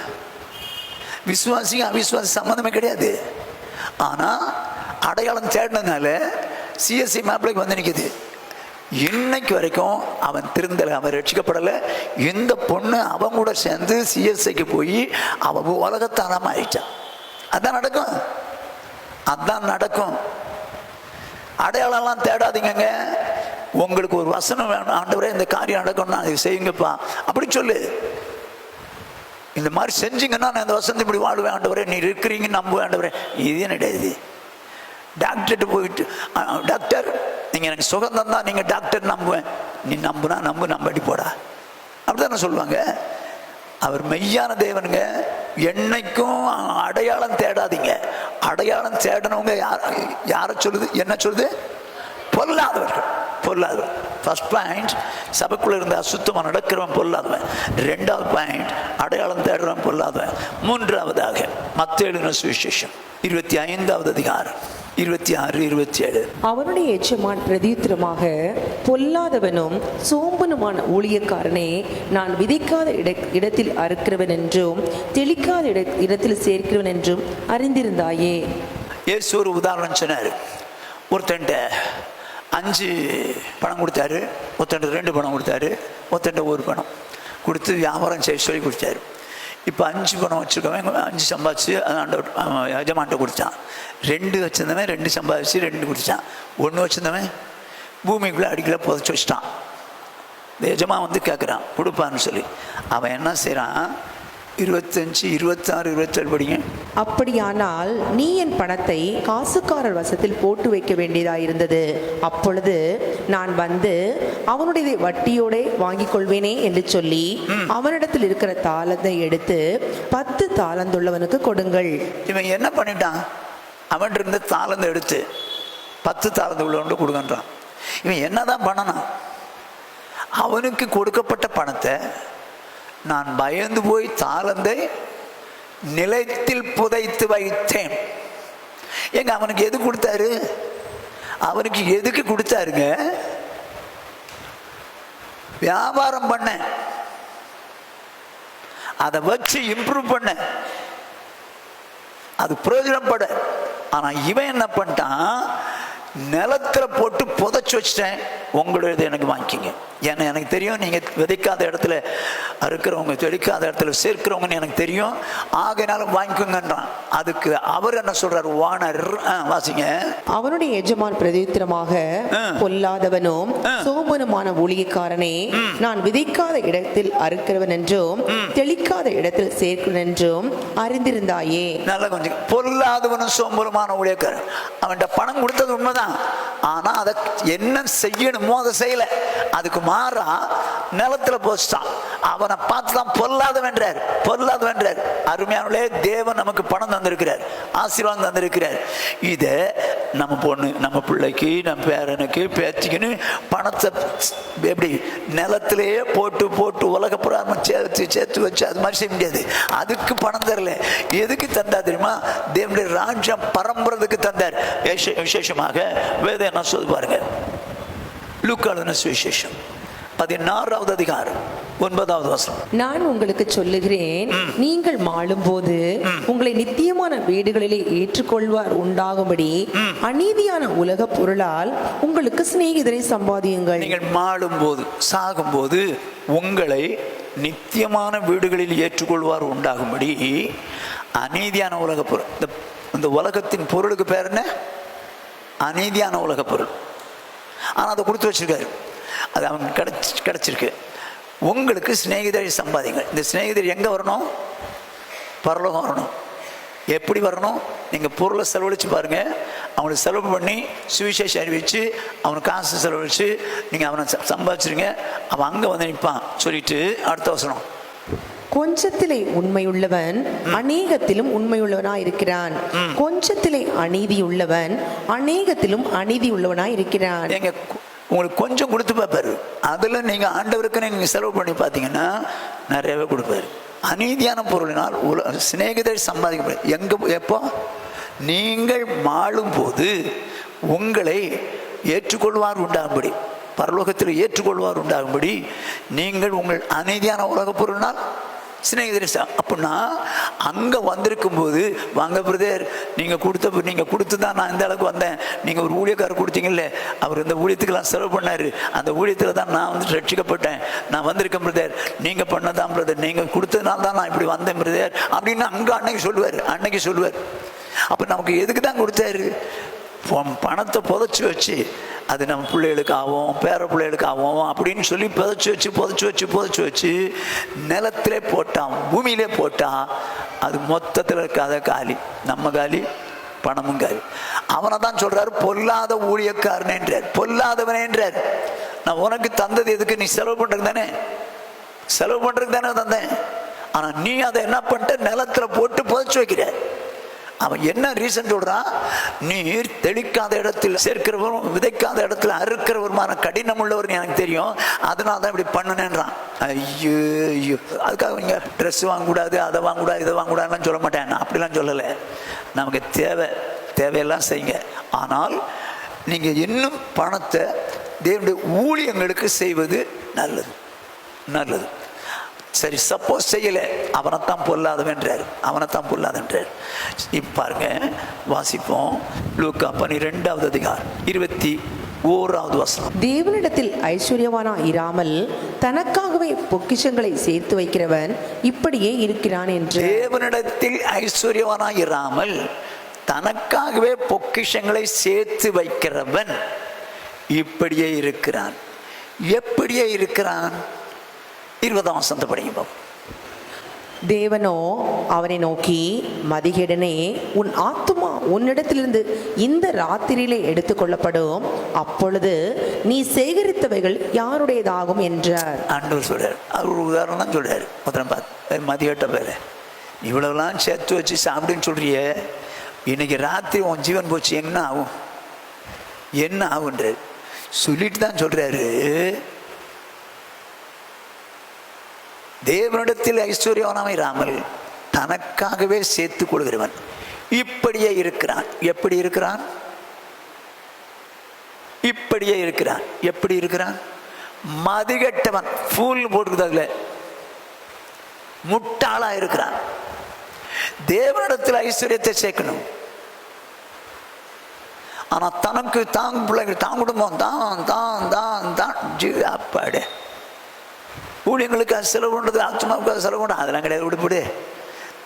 விசுவாசி அவிசுவாசி சம்மந்தமே கிடையாது. ஆனால் அடையாளம் தேடினதுனால சிஎஸ்ஐ மாப்பிள்ளைக்கு வந்து நிற்கிது. இன்னைக்கு வரைக்கும் அவன் திருந்தலை, அவன் ரட்சிக்கப்படலை. இந்த பொண்ணு அவன் கூட சேர்ந்து சிஎஸ்ஐக்கு போய் அவன் உலகத்தானாம ஆயிடுச்சான். அதான் நடக்கும். அடையாளம்லாம் தேடாதீங்க. உங்களுக்கு ஒரு வசனம் வேணும், ஆண்டவரே இந்த காரியம் நடக்கணும்னா அதை செய்யுங்கப்பா அப்படின்னு சொல்லு. இந்த மாதிரி செஞ்சீங்கன்னா நான் இந்த வசனத்தை இப்படி வாழ்வேன் ஆண்டவரே, நீ இருக்கிறீங்கன்னு நம்புவேன் ஆண்டவரே. இது என்னது? டாக்டர்கிட்ட போயிட்டு, டாக்டர் நீங்கள் எனக்கு சுகம் தந்தா நீங்கள் டாக்டர் நம்புவேன், நீ நம்படி போடா அப்படிதான் சொல்லுவாங்க. அவர் மெய்யான தேவனுங்க. என்னைக்கும் அடையாளம் தேடாதீங்க. அடையாளம் தேடனவங்க யாரை சொல்லுது? என்ன சொல்லுது? பொல்லாதவர்கள். ஃபர்ஸ்ட் பாயிண்ட், சபைக்குள்ள இருந்த அசுத்தமாக நடக்கிறவன் பொல்லாதவன். 2வது பாயிண்ட், அடையாளம் தேடுறவன் பொல்லாதவன். 3வதாக மத்தேயு எழுதின சுவிசேஷம் 25வது அதிகாரம் 26-27. அவனுடைய எஜமான் பிரதியுத்தரமாக, பொல்லாதவனும் சோம்பனுமான ஊழியக்காரனே, நான் விதைக்காத இடத்தில் அறுக்கிறவன் என்றும் தெளிக்காத இடத்தில் சேர்க்கிறவன் என்றும் அறிந்திருந்தாயே. இயேசு ஒரு உதாரணம் சொன்னார். ஒருத்தன்ட்ட 5 பணம் கொடுத்தாரு, ஒருத்தன்ட்ட 2 பணம் கொடுத்தாரு, ஒருத்தன்ட்ட 1 பணம் கொடுத்து வியாபாரம் செய்ய சொல்லி கொடுத்தாரு. இப்போ 5 பணம் வச்சுருக்கவன் 5 சம்பாதிச்சு எஜமான்ட்ட கொடுத்தான். 2 வச்சிருந்தவன் 2 சம்பாதிச்சு 2 கொடுத்தான். 1 வச்சிருந்தவன் பூமிக்குள்ளே அடிக்கல புதைச்சி வச்சிட்டான். இந்த எஜமான் வந்து கேட்குறான் கொடுப்பான்னு சொல்லி. அவன் என்ன செய்கிறான்? 25, 26, 27 படிங்க. அப்படியானால் நீ என் பணத்தை காசுக்காரர் வசத்தில் போட்டு வைக்க வேண்டியதாயிருந்தது. அப்பொழுது நான் வந்து அவனுடைய வட்டியோட வாங்கிக் கொள்வேனே என்று சொல்லி அவனிடத்தில் இருக்கிற தாளத்தை எடுத்து 10 தாளந்துள்ளவனுக்கு கொடுங்கள். இவன் என்ன பண்ணிட்டான்? அவன் இருந்த தாளந்தை எடுத்து 10 தாளந்து உள்ளவனுக்கு கொடுங்கன்றான். இவன் என்னதான் பண்ணணும்? அவனுக்கு கொடுக்கப்பட்ட பணத்தை நான் பயந்து போய் தாளந்தை நிலத்தில் புதைத்து வைத்தேன். எங்க அவனுக்கு எது கொடுத்தாரு? அவனுக்கு எதுக்கு கொடுத்தாருங்க? வியாபாரம் பண்ண, அதை வச்சு இம்ப்ரூவ் பண்ண, அது பிரயோஜனப்பட. ஆனா இவன் என்ன பண்ணிட்டான்? நிலத்துல போட்டு புதைச்சு வச்சிட்டேன், உங்களுடைய எனக்கு வாங்கிக்கிங்க. ஏன்னா எனக்கு தெரியும் நீங்கள் விதைக்காத இடத்துல அறுக்கிறவங்க, தெளிக்காத இடத்துல சேர்க்கிறவங்கன்னு எனக்கு தெரியும். ஆகையினாலும் வாங்கிக்கோங்கன்றான். அதுக்கு அவர் என்ன சொல்றாரு? வானர் வாசிங்க. அவனுடைய எஜமான் பிரதியுத்தரமாக, பொல்லாதவனும் சோம்பனுமான ஊழியக்காரனே, நான் விதைக்காத இடத்தில் அறுக்கிறவன் என்றும் தெளிக்காத இடத்தில் சேர்க்கிறவன் என்றும் அறிந்திருந்தாயே. நல்லா கொஞ்சம். பொல்லாதவனும் சோம்பலுமான ஊழியக்காரன், அவன்கிட்ட பணம் கொடுத்தது உண்மைதான், ஆனா அதை என்ன செய்யணுமோ அதை செய்யல. அதுக்கு மாறா நிலத்துல போச்சான். அவனை பார்த்து தான் பொல்லாதவன்றார், பொல்லாதவன்றார். அருமையானே, தேவன் நமக்கு பணம் தந்திருக்கிறார், ஆசீர்வாதம் தந்திருக்கிறார். இதை நம்ம பொண்ணு, நம்ம பிள்ளைக்கு, நம்ம பேரனுக்கு, பேச்சுக்குன்னு பணத்தை எப்படி நிலத்திலேயே போட்டு போட்டு உலக புறாம சேர்த்து சேர்த்து வச்சு அது மாதிரி செய்ய முடியாது. அதுக்கு பணம் தரல. எதுக்கு தந்தா தெரியுமா? தேவனுடைய ராஜ்யம் பரம்புறதுக்கு தந்தார். விசேஷமாக வேதம் என்ன சொல்லி பாருங்க. லூக்கா எழுதின சுவிசேஷம் 16வது அதிகாரம் 9வது வசனம். நான் உங்களுக்கு சொல்லுகிறேன், நீங்கள் மாளும்போது உங்களை நித்தியமான வீடுகளிலே ஏற்றுக்கொள்வார் உண்டாகும்படி அநீதியான உலக பொருளால் உங்களுக்கு சிநேகிதரை சம்பாதியுங்கள். நீங்கள் மாளும்போது, சாகும்போது உங்களை நித்தியமான வீடுகளில் ஏற்றுக்கொள்வார் உண்டாகும்படி அநீதியான உலக பொருள். இந்த உலகத்தின் பொருளுக்கு பேர் என்ன? அநீதியான உலக பொருள். ஆனால் அதை கொடுத்து வச்சிருக்காரு, அது அவங்க கிடைச்சிருக்கு. உங்களுக்கு சிநேகிதரை சம்பாதிங்கள். இந்த சிநேகிதர் எங்கே வரணும்? பரலோகம் வரணும். எப்படி வரணும்? நீங்கள் பொருளை செலவழித்து பாருங்கள். அவனுக்கு செலவு பண்ணி சுவிசேஷம் அறிவித்து அவனுக்கு காசு செலவழித்து நீங்கள் அவனை சம்பாதிச்சிருங்க. அவன் அங்கே வந்து நிற்பான். சொல்லிட்டு அடுத்த வசனம், கொஞ்சத்திலே உண்மையுள்ளவன் அநேகத்திலும் உண்மையுள்ளவனாய் இருக்கிறான், கொஞ்சத்திலே அநீதி உள்ளவன் அநேகத்திலும் அநீதி உள்ளவனாய் இருக்கிறான். எங்க உங்களுக்கு கொஞ்சம் கொடுத்து பார்ப்பாரு, அதுல நீங்க ஆண்டவருக்குன்னு நீங்க செலவு பண்ணி பார்த்தீங்கன்னா நிறையவே கொடுப்பாரு. அநீதியான பொருளினால் சிநேகிதரை சம்பாதிக்க எங்க எப்போ? நீங்கள் மாளும் போது உங்களை ஏற்றுக்கொள்வார் உண்டாகும்படி, பரலோகத்தில் ஏற்றுக்கொள்வார் உண்டாகும்படி நீங்கள் உங்கள் அநீதியான உலக பொருளினால் சிநேகிதரை. அப்படின்னா அங்கே வந்திருக்கும் போது, வாங்க பிரதர், நீங்கள் கொடுத்து தான் நான் இந்த அளவுக்கு வந்தேன். நீங்கள் ஒரு ஊழியக்காரர் கொடுத்தீங்கல்ல, அவர் இந்த ஊழியத்துக்கெல்லாம் செலவு பண்ணார், அந்த ஊழியத்தில் தான் நான் வந்து ரட்சிக்கப்பட்டேன், நான் வந்திருக்கேன் பிரதர், நீங்கள் பண்ணதான் பிரதர், நீங்கள் கொடுத்ததுனால தான் நான் இப்படி வந்தேன் பிரதர் அப்படின்னு அங்கே அன்னைக்கு சொல்லுவார். அப்போ நமக்கு எதுக்கு தான் கொடுத்தாரு? பணத்தை புதைச்சி வச்சு அது நம்ம பிள்ளைகளுக்கு ஆகும், பேர பிள்ளைகளுக்கு ஆகும் அப்படின்னு சொல்லி புதைச்சி வச்சு நிலத்திலே போட்டான், பூமியிலே போட்டான். அது மொத்தத்தில் இருக்காத காலி, நம்ம காலி, பணமும் காலி. அவனை தான் சொல்றாரு பொல்லாத ஊழியக்காரன் என்றார், பொல்லாதவனே என்றார். நான் உனக்கு தந்தது எதுக்கு? நீ செலவு பண்றதுக்கு தானே தந்தேன். ஆனா நீ அதை என்ன பண்ணிட்ட? நிலத்துல போட்டு புதைச்சி வைக்கிற. அவன் என்ன ரீசன் சொல்றான்? நீர் தெளிக்காத இடத்தில் சேர்க்கிறவரும் விதைக்காத இடத்துல அறுக்கிறவருமான கடினம் உள்ளவர் எனக்கு தெரியும், அதனால தான் இப்படி பண்ணுனேன்றான். ஐயோ ஐயோ, அதுக்காக நீங்க ட்ரெஸ் வாங்கக்கூடாது, அதை வாங்கக்கூடாது, இதை வாங்கக்கூடாதுன்னு சொல்ல மாட்டேன், நான் அப்படிலாம் சொல்லலை. நமக்கு தேவையெல்லாம் செய்யுங்க. ஆனால் நீங்க இன்னும் பணத்தை தேவனுடைய ஊழியங்களுக்கு செய்வது நல்லது. சரி, சப்போஸ் செய்யல, அவனைத்தான் பொல்லாதவன்றார். பாருங்க, வாசிப்போம். லூக்கா 12வது அதிகாரம் 21வது வசனம். தேவனிடத்தில் ஐஸ்வர்யவானா இராமல் தனக்காகவே பொக்கிஷங்களை சேர்த்து வைக்கிறவன் இப்படியே இருக்கிறான் என்று. தேவனிடத்தில் ஐஸ்வர்யவானா இராமல் தனக்காகவே பொக்கிஷங்களை சேர்த்து வைக்கிறவன் இப்படியே இருக்கிறான். எப்படியே இருக்கிறான்? 20ஆம் வசனத்தை படிப்போம். தேவனோ அவனை நோக்கி, மதிகேடனே, உன் ஆத்துமா உன்னிடத்திலிருந்து இந்த ராத்திரியிலே எடுத்துக்கொள்ளப்படும், அப்பொழுது நீ சேகரித்தவைகள் யாருடையதாகும் என்றார். ஆண்டவர் சொல்றார். அவர் ஒரு உதாரணம் தான் சொல்றாரு. முதல்ல பார்த்து, மதிகேட்ட பேர, இவ்வளவுலாம் சேர்த்து வச்சு சாப்பிடுன்னு சொல்றிய, இன்னைக்கு ராத்திரி உன் ஜீவன் போச்சு, என்ன ஆகுன்றார். சொல்லிட்டு தான் சொல்றாரு, தேவனிடத்தில் ஐஸ்வர்யவானாமை இராமல் தனக்காகவே சேர்த்து கொள்கிறவன் இப்படியே இருக்கிறான். எப்படி இருக்கிறான்? எப்படி இருக்கிறான்? மதிகெட்டவன், ஃபூல் போட்டுக்குது, அதுல முட்டாளா இருக்கிறான். தேவனிடத்தில் ஐஸ்வர்யத்தை சேர்க்கணும், ஆனால் தனக்கு தான் பிள்ளைகள் தான் குடும்பம் தான் தான் தான் தான் அப்பாடு. ஊழியங்களுக்கு அது செலவு பண்ணுறது, ஆத்மாவுக்கு அது செலவு பண்ணுறது அதெல்லாம் கிடையாது. விடுபடு.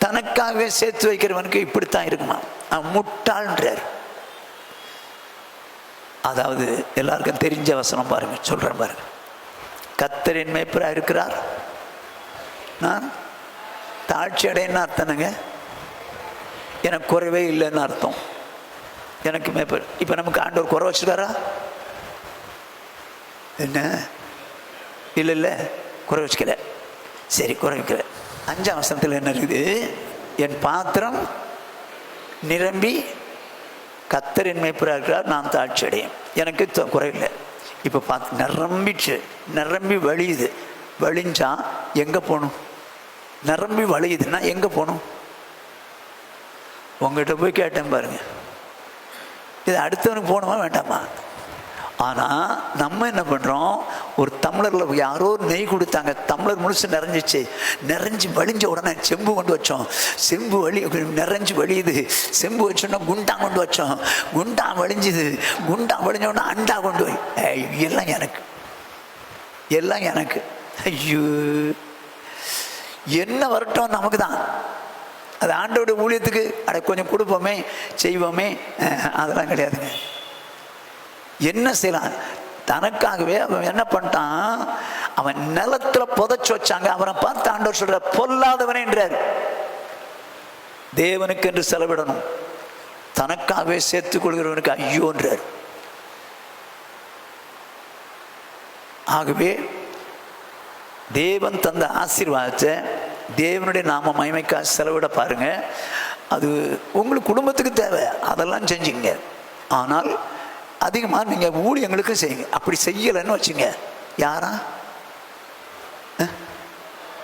தனக்காகவே சேர்த்து வைக்கிறவனுக்கு இப்படித்தான் இருக்குமா? அவன் முட்டாள்ன்றார். அதாவது எல்லாருக்கும் தெரிஞ்ச வசனம் பாருங்க, சொல்றேன் பாருங்க. கர்த்தரின் மேய்ப்பராக இருக்கிறார், நான் தாழ்ச்சி அடையன்னு அர்த்தனுங்க. எனக்கு குறைவே இல்லைன்னு அர்த்தம். எனக்கு மேய்ப்பர். இப்போ நமக்கு ஆண்டவர் குறை வச்சுருக்காரா? என்ன இல்லை இல்லை, குறை வச்சுக்கல. சரி, குறை வைக்கல. 5ஆம் வசனத்தில் என்ன இருக்குது? என் பாத்திரம் நிரம்பி கர்த்தரின் மேய்ப்பராக இருக்கிறார், நான் தாழ்ச்சி அடையும், எனக்கு குறையில்லை. இப்போ பார்த்து நிரம்பிச்சு, நிரம்பி வழியுது. வழிஞ்சா எங்கே போகணும்? நிரம்பி வழியுதுன்னா எங்கே போகணும்? உங்கள்கிட்ட போய் கேட்டேன் பாருங்க, இது அடுத்தவனுக்கு போகணுமா வேண்டாமா? ஆனால் நம்ம என்ன பண்ணுறோம்? ஒரு டம்ளரில் யாரோ நெய் கொடுத்தாங்க, டம்ளர் முழுசு நிறைஞ்சிச்சு. நிறைஞ்சி வழிஞ்ச உடனே செம்பு கொண்டு வச்சோம். செம்பு நிறைஞ்சி வழியுது. செம்பு வச்சோன்னா குண்டா கொண்டு வச்சோம். குண்டா வழிஞ்சுது. குண்டா வழிஞ்ச உடனே அண்டா கொண்டு போய் எல்லாம் எனக்கு, எல்லாம் எனக்கு. ஐயோ, என்ன வரட்டும் நமக்கு தான். அது ஆண்டோட ஊழியத்துக்கு அட கொஞ்சம் கொடுப்போமே செய்வோமே, அதெல்லாம் கிடையாதுங்க. என்ன செய்யலாம்? தனக்காகவே அவன் என்ன பண்ணிட்டான்? அவன் நிலத்துல புதைச்சு வச்சாங்க. அவனை பார்த்து ஆண்டவர் சொல்ற, பொல்லாதவனே என்றார். தேவனுக்கு என்று செலவிடணும், தனக்காகவே சேர்த்துக் கொள்கிறவனுக்கு ஐயோன்றார். ஆகவே தேவன் தந்த ஆசீர்வாதத்தை தேவனுடைய நாம மகிமைக்காக செலவிட பாருங்க. அது உங்களுக்கு குடும்பத்துக்கு தேவை, அதெல்லாம் செஞ்சுங்க. ஆனால் அதிகமாக நீங்கள் ஊழியங்களுக்கு செய்யுங்க. அப்படி செய்யலைன்னு வச்சுங்க, யாரா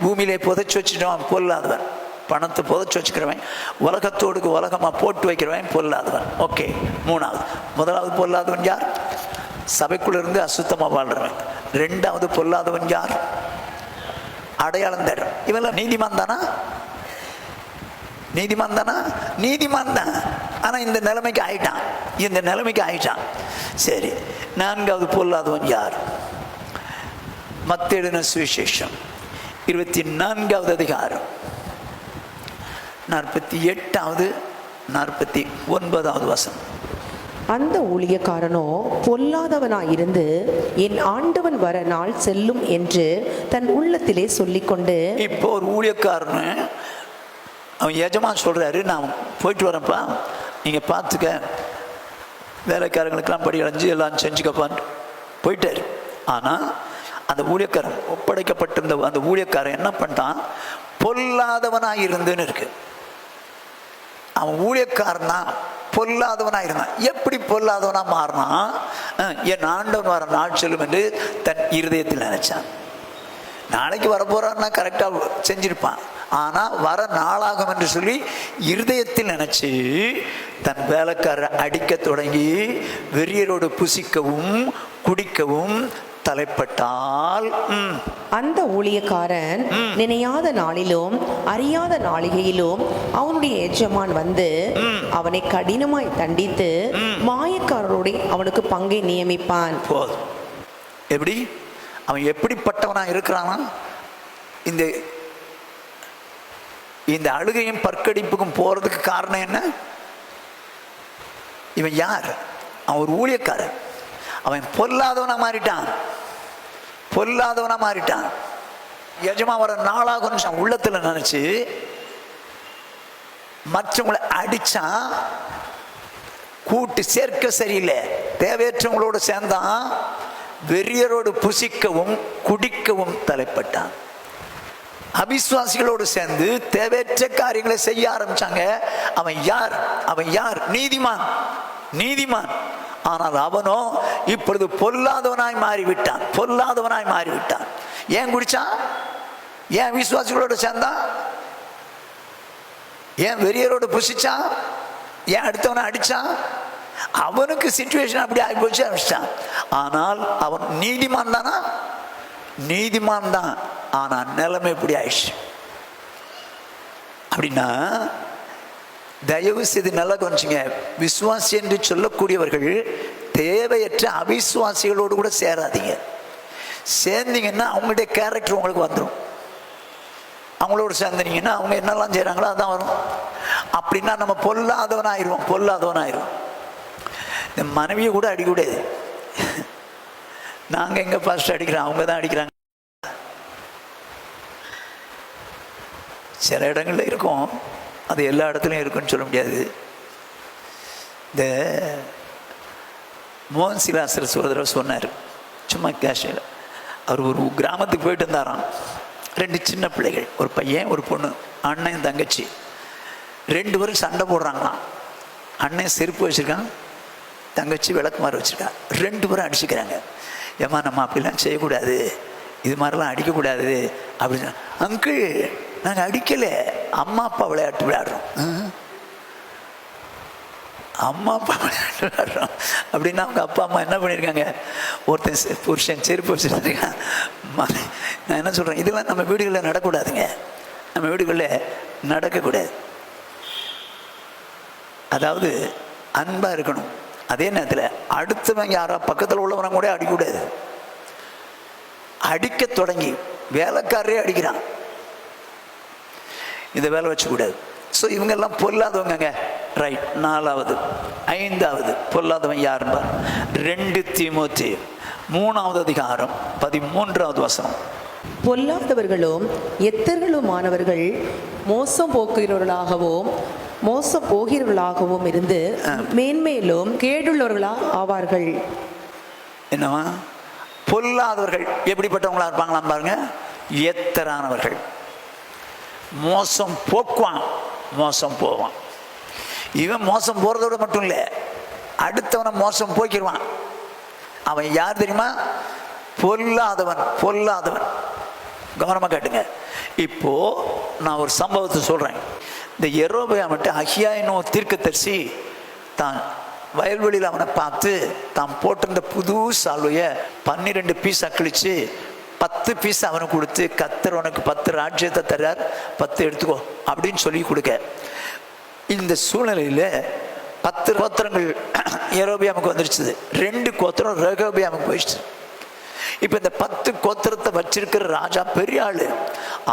பூமியிலே புதைச்சி வச்சுட்டவன் பொல்லாதவன். பணத்தை புதைச்சி வச்சுக்கிறவன், உலகத்தோடுக்கு உலகமாக போட்டு வைக்கிறவன் பொல்லாதவன். ஓகே. 3வது, முதலாவது பொல்லாதவன் யார்? சபைக்குள்ள இருந்து அசுத்தமாக வாழ்றவன். 2வது பொல்லாதவன் யார்? அடையாளம் தேடும். இவெல்லாம் நீதிமான் தானா? நீதிமான் தானா? நீதிமான் தான். ஆனால் இந்த நிலைமைக்கு ஆயிட்டான், இந்த நிலைமைக்கு ஆயிட்டான். சரி, 4வது பொல்லாதவன் யார்? மத்தேயு எழுதின சுவிசேஷம் 24வது அதிகாரம் 48வது 49வது வசனம். அந்த ஊழியக்காரனோ பொல்லாதவனாயிருந்து என் ஆண்டவன் வர நாள் செல்லும் என்று தன் உள்ளத்திலே சொல்லிக்கொண்டு. இப்போ ஒரு ஊழியக்காரனு அவன் எஜமான் சொல்றாரு, நான் போயிட்டு வரேன்ப்பா, நீங்க பார்த்துக்க, வேலைக்காரங்களுக்கெல்லாம் படி அடைஞ்சு எல்லாம் செஞ்சுக்கப்பான்னு போயிட்டாரு. ஆனால் அந்த ஊழியக்காரன் ஒப்படைக்கப்பட்டிருந்த அந்த ஊழியக்காரன் என்ன பண்ணிட்டான்? பொல்லாதவனாக இருந்துன்னு இருக்கு. அவன் ஊழியக்காரன் தான், பொல்லாதவனாக இருந்தான். எப்படி பொல்லாதவனா மாறினான்? என் ஆண்டவன் வர நாள் செல்லும் என்று தன் இருதயத்தில் நினைச்சான். நாளைக்கு வரப்போறான்னா கரெக்டாக செஞ்சிருப்பான். ஆனால் வர நாளாகும் என்று சொல்லி இருதயத்தில் நினைச்சு தன் வேலைக்காரரை அடிக்க தொடங்கி வெறியரோடு புசிக்கவும் குடிக்கவும் தலைப்பட்டால். அந்த ஊழியக்காரன் நினையாத நாளிலும் அறியாத நாளிகையிலும் அவனுடைய எஜமான் வந்து அவனை கடினமாய் தண்டித்து மாயக்காரரோட அவனுக்கு பங்கை நியமிப்பான். போதும். எப்படி அவன் எப்படிப்பட்டவனா இருக்கிறானா? இந்த அழுகையும் பற்கடிப்புக்கும் போறதுக்கு காரணம் என்ன? இவன் யார்? அவன் ஒரு ஊழியக்காரன். அவன் பொல்லாதவனா மாறிட்டான், பொல்லாதவனா மாறிட்டான். எஜமா வர நாளாகும் உள்ளத்துல நினைச்சு மற்றவங்களை அடிச்சான். கூட்டு சேர்க்க சரியில்லை, தேவையற்றவங்களோடு சேர்ந்தான். வெறியரோடு புசிக்கவும் குடிக்கவும் தலைப்பட்டான். அவிசுவாசிகளோடு சேர்ந்து தேவையற்ற காரியங்களை செய்ய ஆரம்பிச்சாங்க. அவன் யார்? அவன் யார்? நீதிமான், நீதிமான். ஆனால் அவனோ இப்பொழுது பொல்லாதவனாய் மாறிவிட்டான், பொல்லாதவனாய் மாறிவிட்டான். ஏன் குடிச்சான்? ஏன் விசுவாசிகளோடு சேர்ந்தான்? ஏன் வெறியரோடு புசிச்சான்? ஏன் அடுத்தவனை அடிச்சான்? அவனுக்கு சிச்சுவேஷன் அப்படி ஆகி போச்சு, அடிச்சான். ஆனால் அவன் நீதிமான் தானா? நீதிமான் தான். ஆனால் நிலைமை எப்படி ஆயிடுச்சு அப்படின்னா, தயவு செய்து நல்லா கொஞ்சிங்க, விசுவாசி என்று சொல்லக்கூடியவர்கள் தேவையற்ற அவிசுவாசிகளோடு கூட சேராதீங்க. சேர்ந்தீங்கன்னா அவங்களுடைய கேரக்டர் உங்களுக்கு வந்துடும். அவங்களோடு சேர்ந்தீங்கன்னா அவங்க என்னெல்லாம் செய்கிறாங்களோ அதான் வரும். அப்படின்னா நம்ம பொல்லாதவனாயிரும். இந்த மனைவியை கூட அடிக்கூடாது. நாங்கள் எங்கே ஃபர்ஸ்ட் அடிக்கிறோம், அவங்க தான் அடிக்கிறாங்க. சில இடங்கள்ல இருக்கும், அது எல்லா இடத்துலையும் இருக்குன்னு சொல்ல முடியாது. இந்த மோகன் சிலாசர் ஒரு தடவை சொன்னார், சும்மா கேஷில். அவர் ஒரு கிராமத்துக்கு போயிட்டு இருந்தாராம். 2 சின்ன பிள்ளைகள், ஒரு பையன் ஒரு பொண்ணு, அண்ணன் தங்கச்சி. 2 பேரும் சண்டை போடுறாங்களாம். அண்ணன் செருப்பு வச்சுருக்கான், தங்கச்சி விளக்குமாறு வச்சுருக்கான். 2 பேரும் அடிச்சுக்கிறாங்க. ஏம்மா நம்ம அப்படிலாம் செய்யக்கூடாது, இது மாதிரிலாம் அடிக்கக்கூடாது அப்படின்னு. அங்கிள் நாங்கள் அடிக்கலை, அம்மா அப்பா விளையாட்டு விளையாடுறோம். அம்மா அப்பா விளையாட்டு விளையாடுறோம் அப்படின்னா அவங்க அப்பா அம்மா என்ன பண்ணியிருக்காங்க? ஒருத்தன் புருஷன் செருப்பு வச்சுருக்கான். நான் என்ன சொல்கிறேன், இதெல்லாம் நம்ம வீடுகளில் நடக்கூடாதுங்க. நம்ம வீடுகளில் நடக்கக்கூடாது. அதாவது அன்பாக இருக்கணும். அதே நேரத்தில் அடுத்தவங்க யாரா பக்கத்தில் உள்ளவங்க கூட அடிக்கக்கூடாது. அடிக்க தொடங்கி வேலைக்காரரே அடிக்கிறான், இந்த வேலை வச்சுக்கூடாது. ஸோ இவங்கெல்லாம் பொல்லாதவங்க. ரைட். 4வது 5வது பொல்லாதவன் யாருன்னு 2 தீமோத்தேயு 3வது அதிகாரம் 13வது வசனம். பொல்லாதவர்களும் எத்தர்களுமானவர்கள் மோசம் போகிறவர்களாகவும் இருந்து மேன்மேலும் கேடுள்ளவர்களா ஆவார்கள். என்னவா? பொல்லாதவர்கள் எப்படிப்பட்டவங்களா இருப்பாங்களாம் பாருங்க. எத்தரானவர்கள், மோசம் போக்குவான், மோசம் போவான். இவன் மோசம் போறதோட மட்டும் இல்லை, அடுத்தவனை மோசம் போக்கிடுவான். அவன் யார் தெரியுமா? பொல்லாதவன். கவனமா கேட்டுங்க. இப்போ நான் ஒரு சம்பவத்தை சொல்றேன். இந்த யெரொபெயாம் அகியாயினோ தீர்க்கதரிசி தான் வயல்வெளியில் அவனை பார்த்து தான் போட்டிருந்த புது சால்வையை 12 பீஸ் அக்கிழிச்சு 10 பீஸ் அவனுக்கு கொடுத்து, கர்த்தர் உனக்கு 10 ராஜ்யத்தை தர்றார், 10 எடுத்துக்கோ அப்படின்னு சொல்லி கொடுக்க. இந்த சூழ்நிலையில் 10 கோத்திரங்கள் யெரொபெயாமுக்கு வந்துருச்சு. 2 கோத்திரம் ரெகொபெயாமுக்கு போயிடுச்சு. இப்போ இந்த 10 கோத்திரத்தை வச்சிருக்கிற ராஜா பெரிய ஆளு.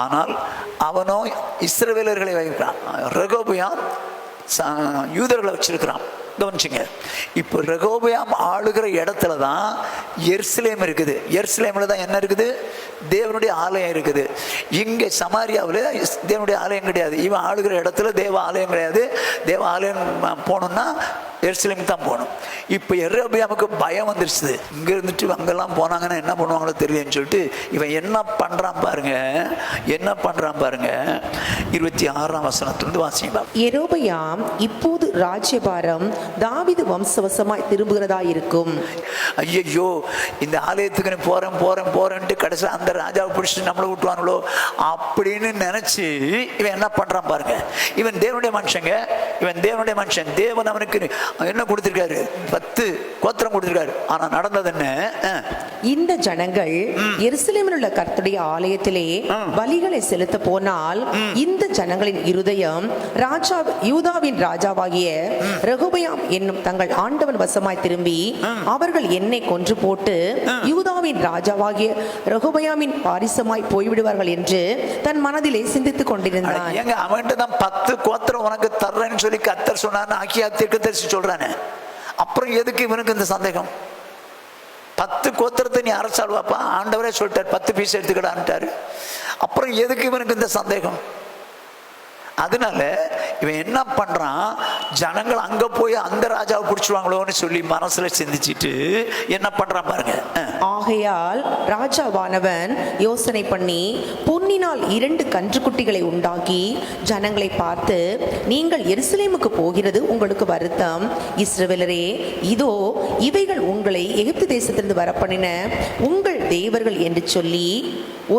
ஆனால் அவனோ இஸ்ரவேலர்களை வைக்கிறான். ரெகொபெயாம் யூதர்களை வச்சிருக்கிறான். கவனிச்சுங்க. இப்போ ரெகொபெயாம் ஆளுகிற இடத்துல தான் எருசலேம் இருக்குது. எருசலேமில் தான் என்ன இருக்குது? தேவனுடைய ஆலயம் இருக்குது. இங்கே சமாரியாவில் தேவனுடைய ஆலயம் கிடையாது. இவன் ஆளுகிற இடத்துல தேவ ஆலயம் கிடையாது. தேவ ஆலயம் போகணுன்னா எருசலேம் தான் போகணும். இப்போ யெரொபெயாமுக்கு பயம் வந்துருச்சு. இங்கே இருந்துட்டு அங்கெல்லாம் போனாங்கன்னா என்ன பண்ணுவாங்களோ தெரியலன்னு சொல்லிட்டு இவன் என்ன பண்ணுறான் பாருங்க. 26ஆம் வசனத்திலிருந்து வாசிக்கலாம். யெரொபெயாம் இப்போது ராஜ்யபாரம் தாவீது வம்சவசமாய் திரும்புகிறதா இருக்கும். ஐயோ, இந்த ஆலயத்துக்கு போறேன்ட்டு கடைசியில் அந்த ராஜாவை பிடிச்சிட்டு நம்மளை விட்டுவாங்களோ அப்படின்னு நினைச்சு இவன் என்ன பண்றான் பாருங்க. இவன் தேவனுடைய மனுஷன். தேவன் அவனுக்கு என்ன கொடுத்திருக்காரு? 10 கோத்திரம் கொடுத்திருக்காரு. ஆனா நடந்தது என்ன? இந்த ஜனங்கள் எருசலேமில் உள்ள கர்த்தருடைய ஆலயத்திலே பலிகளை செலுத்த போனால் இந்த ஜனங்களின் இருதயம் யூதாவின் ராஜாவாகிய ரெகொபெயாம் என்னும் தங்கள் ஆண்டவன் வசமாய் திரும்பி அவர்கள் என்னை கொன்று போட்டு யூதாவின் ராஜாவாகிய ரெகொபெயாமின் பாரிசமாய் போய்விடுவார்கள் என்று தன் மனதிலே சிந்தித்துக் கொண்டிருந்தான். அவன்கிட்ட தான் 10 கோத்திரம் உனக்கு தர்றேன்னு சொல்லி கர்த்தர் சொன்னான்னு ஆகியா தீர்க்கதரிசி சொல்றானே. அப்புறம் எதுக்கு இவனுக்கு இந்த சந்தேகம்? 10 கோத்திரத்தை நீ அரசாளுவாப்பா, ஆண்டவரே சொல்லிட்டார் 10 பீஸ் எடுத்துக்கடான்ட்டாரு. அப்புறம் எதுக்கு இவனுக்கு இந்த சந்தேகம்? அதனால இவன் என்ன பண்றான்? ஜனங்கள் அங்க போய் அந்த ராஜாவை பிடிச்சுவாங்களோன்னு சொல்லி மனசுல சிந்திச்சுட்டு என்ன பண்றான் பாருங்க. ஆகையால் ராஜாவானவன் யோசனை பண்ணி பொன்னினால் 2 கன்றுக்குட்டிகளை உண்டாக்கி ஜனங்களை பார்த்து, நீங்கள் எருசலேமுக்கு போகிறது உங்களுக்கு வருத்தம். இஸ்ரவேலரே, இதோ இவைகள் உங்களை எகிப்து தேசத்திலிருந்து வரப்பண்ணின உங்கள் தேவர்கள் என்று சொல்லி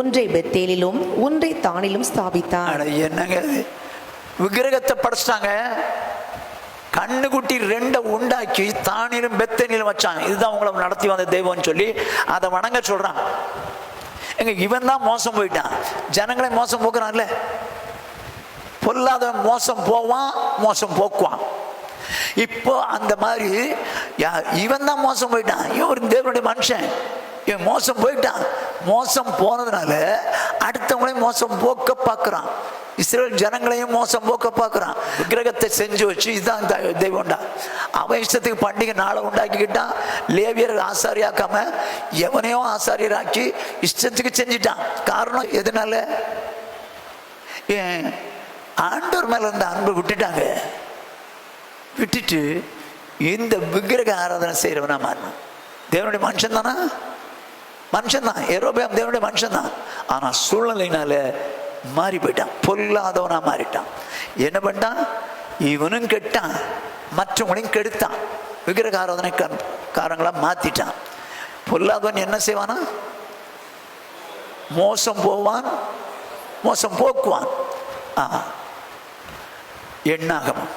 ஒன்றை பெத்தேலிலும் ஒன்றை தானிலும் ஸ்தாபித்தான். என்னங்க விக்கிரகத்தை படைச்சிட்டாங்க. கண்ணுக்குட்டி 2 உண்டாக்கி தானிலும் பெத்தேலிலும் வச்சாங்க. இதுதான் உங்களை நடத்தி வந்த தெய்வம்னு சொல்லி அதை வணங்க சொல்றான். எங்க இவன் தான் மோசம் போயிட்டான். ஜனங்களை மோசம் போக்குறான்ல. பொல்லாதவன் மோசம் போவான், மோசம் போக்குவான். இப்போ அந்த மாதிரி இவன் தான் மோசம் போயிட்டான், இவன் ஒரு தேவனுடைய மனுஷன், இவன் மோசம் போயிட்டான். மோசம் போனதுனால அடுத்தவங்களையும் மோசம் போக்க பார்க்குறான். இஸ்ரேல் ஜனங்களையும் மோசம் போக்க பார்க்குறான். விக்கிரகத்தை செஞ்சு வச்சு இதுதான் தெய்வம்டா, அவன் இஷ்டத்துக்கு பண்டிகை நாளை உண்டாக்கிக்கிட்டான். லேவியர் ஆசாரியாக்காம எவனையோ ஆசாரியராக்கி இஷ்டத்துக்கு செஞ்சிட்டான். காரணம் எதனால? ஆண்டவர் மேல இருந்த அன்பை விட்டுட்டாங்க. விட்டுட்டு இந்த விக்கிரக ஆராதனை செய்யறவனா மாறினான். தேவனுடைய மனுஷன் தானா? மனுஷன் தான். யெரொபெயாம் தேவனுடைய மனுஷன் தான். ஆனா சூழ்நிலையினால மாறி போயிட்டான், பொல்லாதவனா மாறிட்டான். என்ன பண்ணிட்டான்? இவனும் கெட்டான், மற்றவங்களையும் கெடுத்தான், விக்கிரக ஆராதனை காரங்களா மாத்திட்டான். பொல்லாதவன் என்ன செய்வானா? மோசம் போவான், மோசம் போக்குவான். எண்ணாகமம்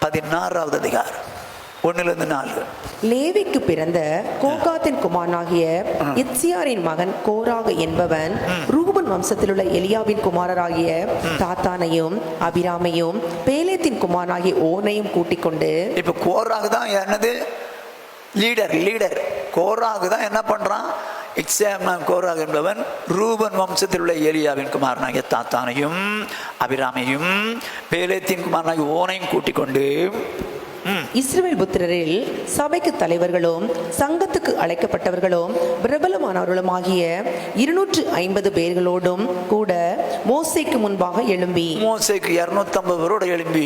16வது அதிகாரம் 1-4. லேவிக்கு பிறந்த கோகாத்தின் குமாரனாகிய இத்சியாரின் மகன் கோராகு என்பவன் ரூபன் வம்சத்தில் உள்ள எலியாவின் குமாரராகிய தாத்தானையும் அபிராமையும் பேலேத்தின் குமாரனாகிய ஓனையும் கூட்டிக் கொண்டு. இப்ப கோராகு தான் என்னது? லீடர். கோராகு தான் என்ன பண்றான்? கோராகு என்பவன் ரூபன் வம்சத்தில் உள்ள எலியாவின் குமாரனாகிய தாத்தானையும் அபிராமையும் பேலேத்தின் குமாரனாகிய ஓனையும் கூட்டிக் கொண்டு இஸ்ரவேல் புத்திரரில் சபைக்கு தலைவர்களும் சங்கத்துக்கு அழைக்கப்பட்டவர்களும் பிரபலமானவர்களுமாகிய 250 பேர்களோடும் கூட மோசேக்கு முன்பாக எழும்பி. மோசேக்கு 250 பேரோடு எழும்பி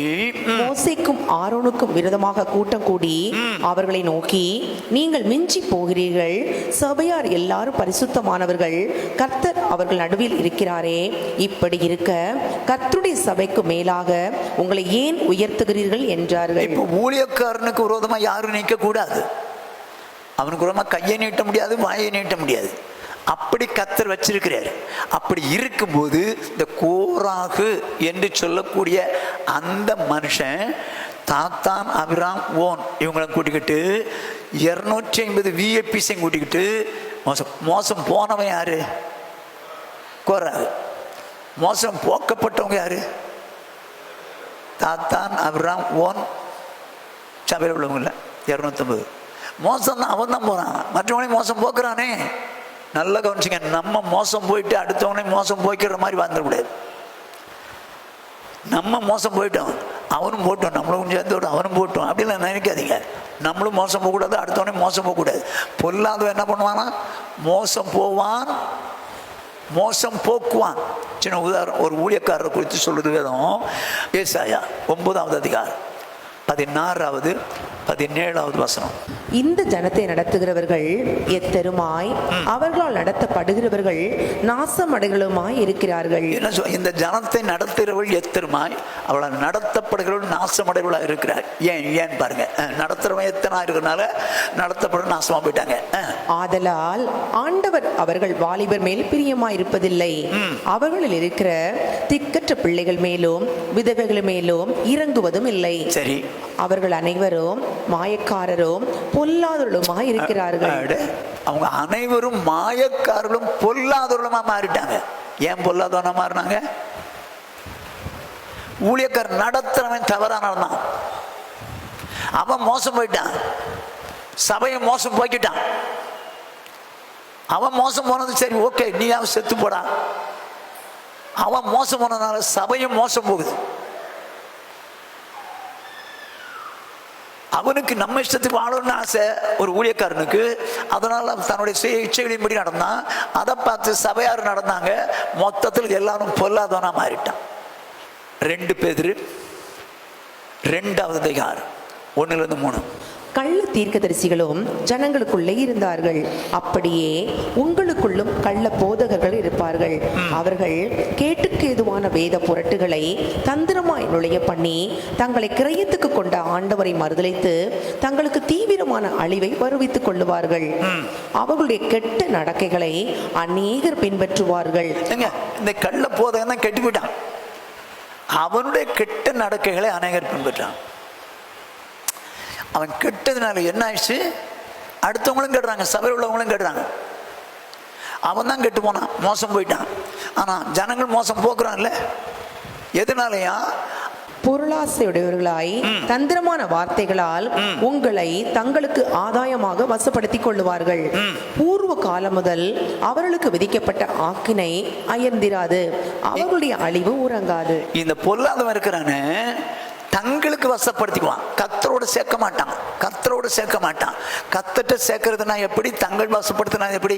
மோசேக்கும் ஆரோனுக்கும் விரோதமாக கூட்டம் கூடி அவர்களை நோக்கி, நீங்கள் மிஞ்சி போகிறீர்கள், சபையார் எல்லாரும் பரிசுத்தமானவர்கள், கர்த்தர் அவர்கள் நடுவில் இருக்கிறாரே, இப்படி இருக்க கர்த்தருடைய சபைக்கு மேலாக உங்களை ஏன் உயர்த்துகிறீர்கள் என்றார்கள். ஊழியக்காரனுக்கு விரோதமா யாரும் நீக்க கூடாது, அவனுக்கு விரோதமா கையை நீட்ட முடியாது, வாயை நீட்ட முடியாது. அப்படி கர்த்தர் வச்சிருக்கிறார். அப்படி இருக்கும்போது இந்த கோராகு என்று சொல்லக்கூடிய அந்த மனுஷன் தாத்தான் அபிராம் ஓன் இவங்களை கூட்டிக்கிட்டு 250 விஐபிஸையும் கூட்டிக்கிட்டு மோசம் போனவன் யாரு? கோராகு. மோசம் போக்கப்பட்டவங்க யாரு? தாத்தான் அபிராம் ஓன் சபையில் உள்ளவங்கள 250. மோசம் தான், அவன் தான் போறான், மற்றவங்களையும் மோசம் போக்குறானே. நல்லா கவனிச்சிங்க, நம்ம மோசம் போயிட்டு அடுத்தவங்களையும் மோசம் போய்க்கிற மாதிரி வந்துடக்கூடாது. நம்ம மோசம் போயிட்டோம், அவனும் போட்டோம், நம்மளும் சேர்ந்தோட அவனும் போட்டோம் அப்படிலாம் நினைக்காதீங்க. நம்மளும் மோசம் போகக்கூடாது, அடுத்தவனையும் மோசம் போகக்கூடாது. பொல்லாதவன் என்ன பண்ணுவானா? மோசம் போவான், மோசம் போக்குவான். சின்ன உதாரணம், ஒரு ஊழியக்காரரை குறித்து சொல்லுது வேதம். ஏசாயா 9வது அதிகாரம் 16வது 17வது வசனம். இந்த ஜனத்தை நடத்துகிறவர்கள் எத்தருமாய், அவர்களால் நடத்தப்படுகிறவர்கள் நாசமடைகளுமாய் இருக்கிறார்கள். இந்த ஜனத்தை நடத்துகிறவர்கள் எத்தருமாய், அவளால் நடத்தப்படுகிறவர்கள் நாசமடைகளாக இருக்கிறார். ஏன் பாருங்க, நடத்துறவன் எத்தனா இருக்கிறனால நடத்தப்பட நாசமா போயிட்டாங்க. ஆதலால் ஆண்டவர் அவர்கள் வாலிபர் மேல் பிரியமாய் இருப்பதில்லை, அவர்களில் இருக்கிற திக்கற்ற பிள்ளைகள் மேலும் விதவைகள் மேலும் இறங்குவதும் இல்லை. சரி, அவர்கள் அனைவரும் மாயக்காரரும் பொல்லாதவர்களுமாய் இருக்கிறார்கள். அவங்க அனைவரும் மாயக்காரர்களும் பொல்லாதவர்களுமா மாறிட்டாங்க. ஏன் பொல்லாதவனா மாறினாங்க? ஊழியக்கார நடத்துறவன் தவறா நடந்தான், அவன் மோசம் போயிட்டான், சபையை மோசம் போய்கிட்டான். அவன் மோசம் போனது சரி, ஓகே, நீ அவன் செத்து போடா. அவன் மோசம் போனதுனால சபையும் மோசம் போகுது. அவனுக்கு நம்ம இஷ்டத்துக்கு வாழணும்னு ஆசை ஒரு ஊழியக்காரனுக்கு. அதனால தன்னுடைய சுய இச்சைகளின்படி நடந்தான். அதை பார்த்து சபையார் நடந்தாங்க. மொத்தத்தில் எல்லாரும் பொல்லாதவனா மாறிட்டான். 2 பேதுரு 2வது அதிகாரம் 1-3. கள்ள தீர்க்கதரிசிகளும் ஜனங்களுக்குள்ளே இருந்தார்கள், அப்படியே உங்களுக்குள்ளும் கள்ள போதகர்கள் இருப்பார்கள். அவர்கள் கேட்டுக்கு ஏதுவான வேத புரட்டுகளை தந்திரமாய் நுழைய பண்ணி தங்களை கிரயத்துக்கு கொண்ட ஆண்டவரை மறுதலித்து தங்களுக்கு தீவிரமான அழிவை வருவித்துக் கொள்ளுவார்கள். அவர்களுடைய கெட்ட நடக்கைகளை அநேகர் பின்பற்றுவார்கள். இந்த கள்ள போதகம் தான் கெட்டு போயிட்டான். அவனுடைய கெட்ட நடக்கைகளை அநேகர் பின்பற்றான். அவன் கெட்டதுனால என்ன ஆயிடுச்சு? அடுத்தவங்களும் கெடுறாங்க, சபையில் உள்ளவங்களும் கெடுறாங்க. அவன் தான் கெட்டு போனான், மோசம் போயிட்டான். ஆனால் ஜனங்கள் மோசம் போக்குறான்ல, எதனாலயா? பொருளாசையுடையவர்களாய் தந்திரமான வார்த்தைகளால் உங்களை தங்களுக்கு ஆதாயமாக வசப்படுத்திக் கொள்ளுவார்கள். பூர்வ காலம் முதல் அவர்களுக்கு விதிக்கப்பட்ட ஆக்கினை அயர்ந்திராது, அவர்களுடைய அழிவு உறங்காது. இந்த பொல்லாதவன் இருக்கிறானே தங்களுக்கு வசப்படுத்திக்குவான், கர்த்தரோடு சேர்க்க மாட்டான். கர்த்தரோடு சேர்க்க மாட்டான். கர்த்தர்ட்ட சேர்க்கறதுனா எப்படி? தங்கள் வசப்படுத்தினா எப்படி?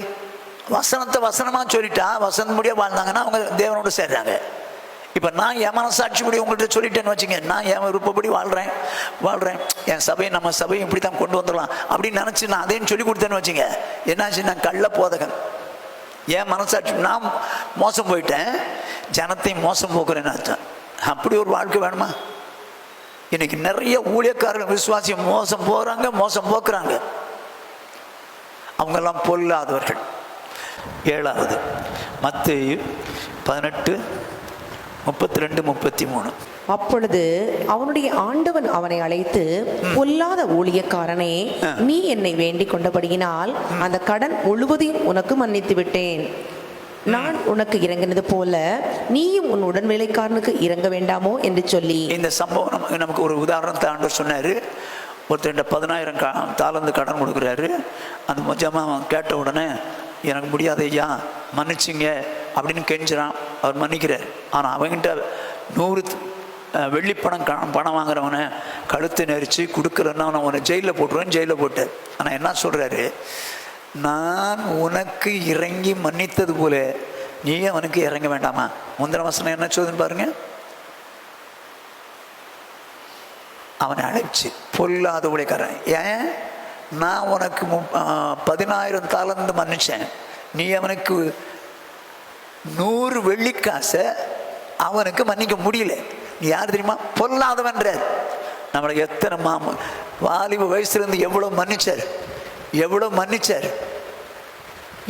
வசனத்தை வசனமா சொல்லிட்டா வசனம் முடிய வாழ்ந்தாங்கன்னா அவங்க தேவனோடு சேர்றாங்க. இப்போ நான் என் மனசாட்சி படி உங்கள்கிட்ட சொல்லிட்டேன்னு வச்சுங்க, நான் என் விருப்பப்படி வாழ்கிறேன், என் சபையை நம்ம சபையை இப்படி தான் கொண்டு வந்துடலாம் அப்படின்னு நினச்சி நான் அதையும் சொல்லி கொடுத்தேன்னு வச்சுங்க, என்னாச்சு? நான் கள்ள போதகன். என் மனசாட்சி நான் மோசம் போயிட்டேன், ஜனத்தையும் மோசம் போக்குறேன்னு அர்த்தம். அப்படி ஒரு வாழ்க்கை வேணுமா? இன்னைக்கு நிறைய ஊழியக்காரர்கள் விசுவாசியம் மோசம் போகிறாங்க, மோசம் போக்குறாங்க. அவங்கெல்லாம் பொல்லாதவர்கள். 7வது மத்தேயு 18:32-33. அப்பொழுது அவனுடைய ஆண்டவன் அவனை அழைத்து, பொல்லாத ஊழியக்காரனே, நீ என்னை வேண்டிக் கொண்டபடியினால் அந்த கடன் முழுவதையும் உனக்கு மன்னித்து விட்டேன். நான் உனக்கு இறங்கினது போல நீயும் உன் உடன் வேலைக்காரனுக்கு இறங்க வேண்டாமோ என்று சொல்லி. இந்த சம்பவம் நமக்கு ஒரு உதாரணத்தை ஆண்டவர் சொன்னாரு. ஒருத்தர் 10,000 தாலந்து கடன் கொடுக்குறாரு. அந்த மொஜமா கேட்ட உடனே, எனக்கு முடியாது ஐயா மன்னிச்சிங்க அப்படின்னு கெஞ்சுறான். அவர் மன்னிக்கிறார். ஆனால் அவங்கிட்ட 100 வெள்ளிப்பணம் பணம் வாங்குறவனை கழுத்தை நெரிச்சு கொடுக்குறேன்னா அவனை ஜெயிலில் போட்டுருவேன், ஜெயிலில் போட்டு. ஆனால் என்ன சொல்கிறாரு? நான் உனக்கு இறங்கி மன்னித்தது போல நீ அவனுக்கு இறங்க வேண்டாமா? முந்தின வசனம் என்ன சொல்லுதுன்னு பாருங்க. அவனை அழைச்சு பொல்லாத ஊழியக்காரன், ஏன் நான் உனக்கு 10,000 தாலந்து மன்னிச்சேன், நீ அவனுக்கு 100 வெள்ளிக்காசை அவனுக்கு மன்னிக்க முடியல. நீ யார் தெரியுமா? பொல்லாதவன்ற. நம்மளை எத்தனை வாலிப வயசுலேருந்து எவ்வளோ மன்னிச்சார்.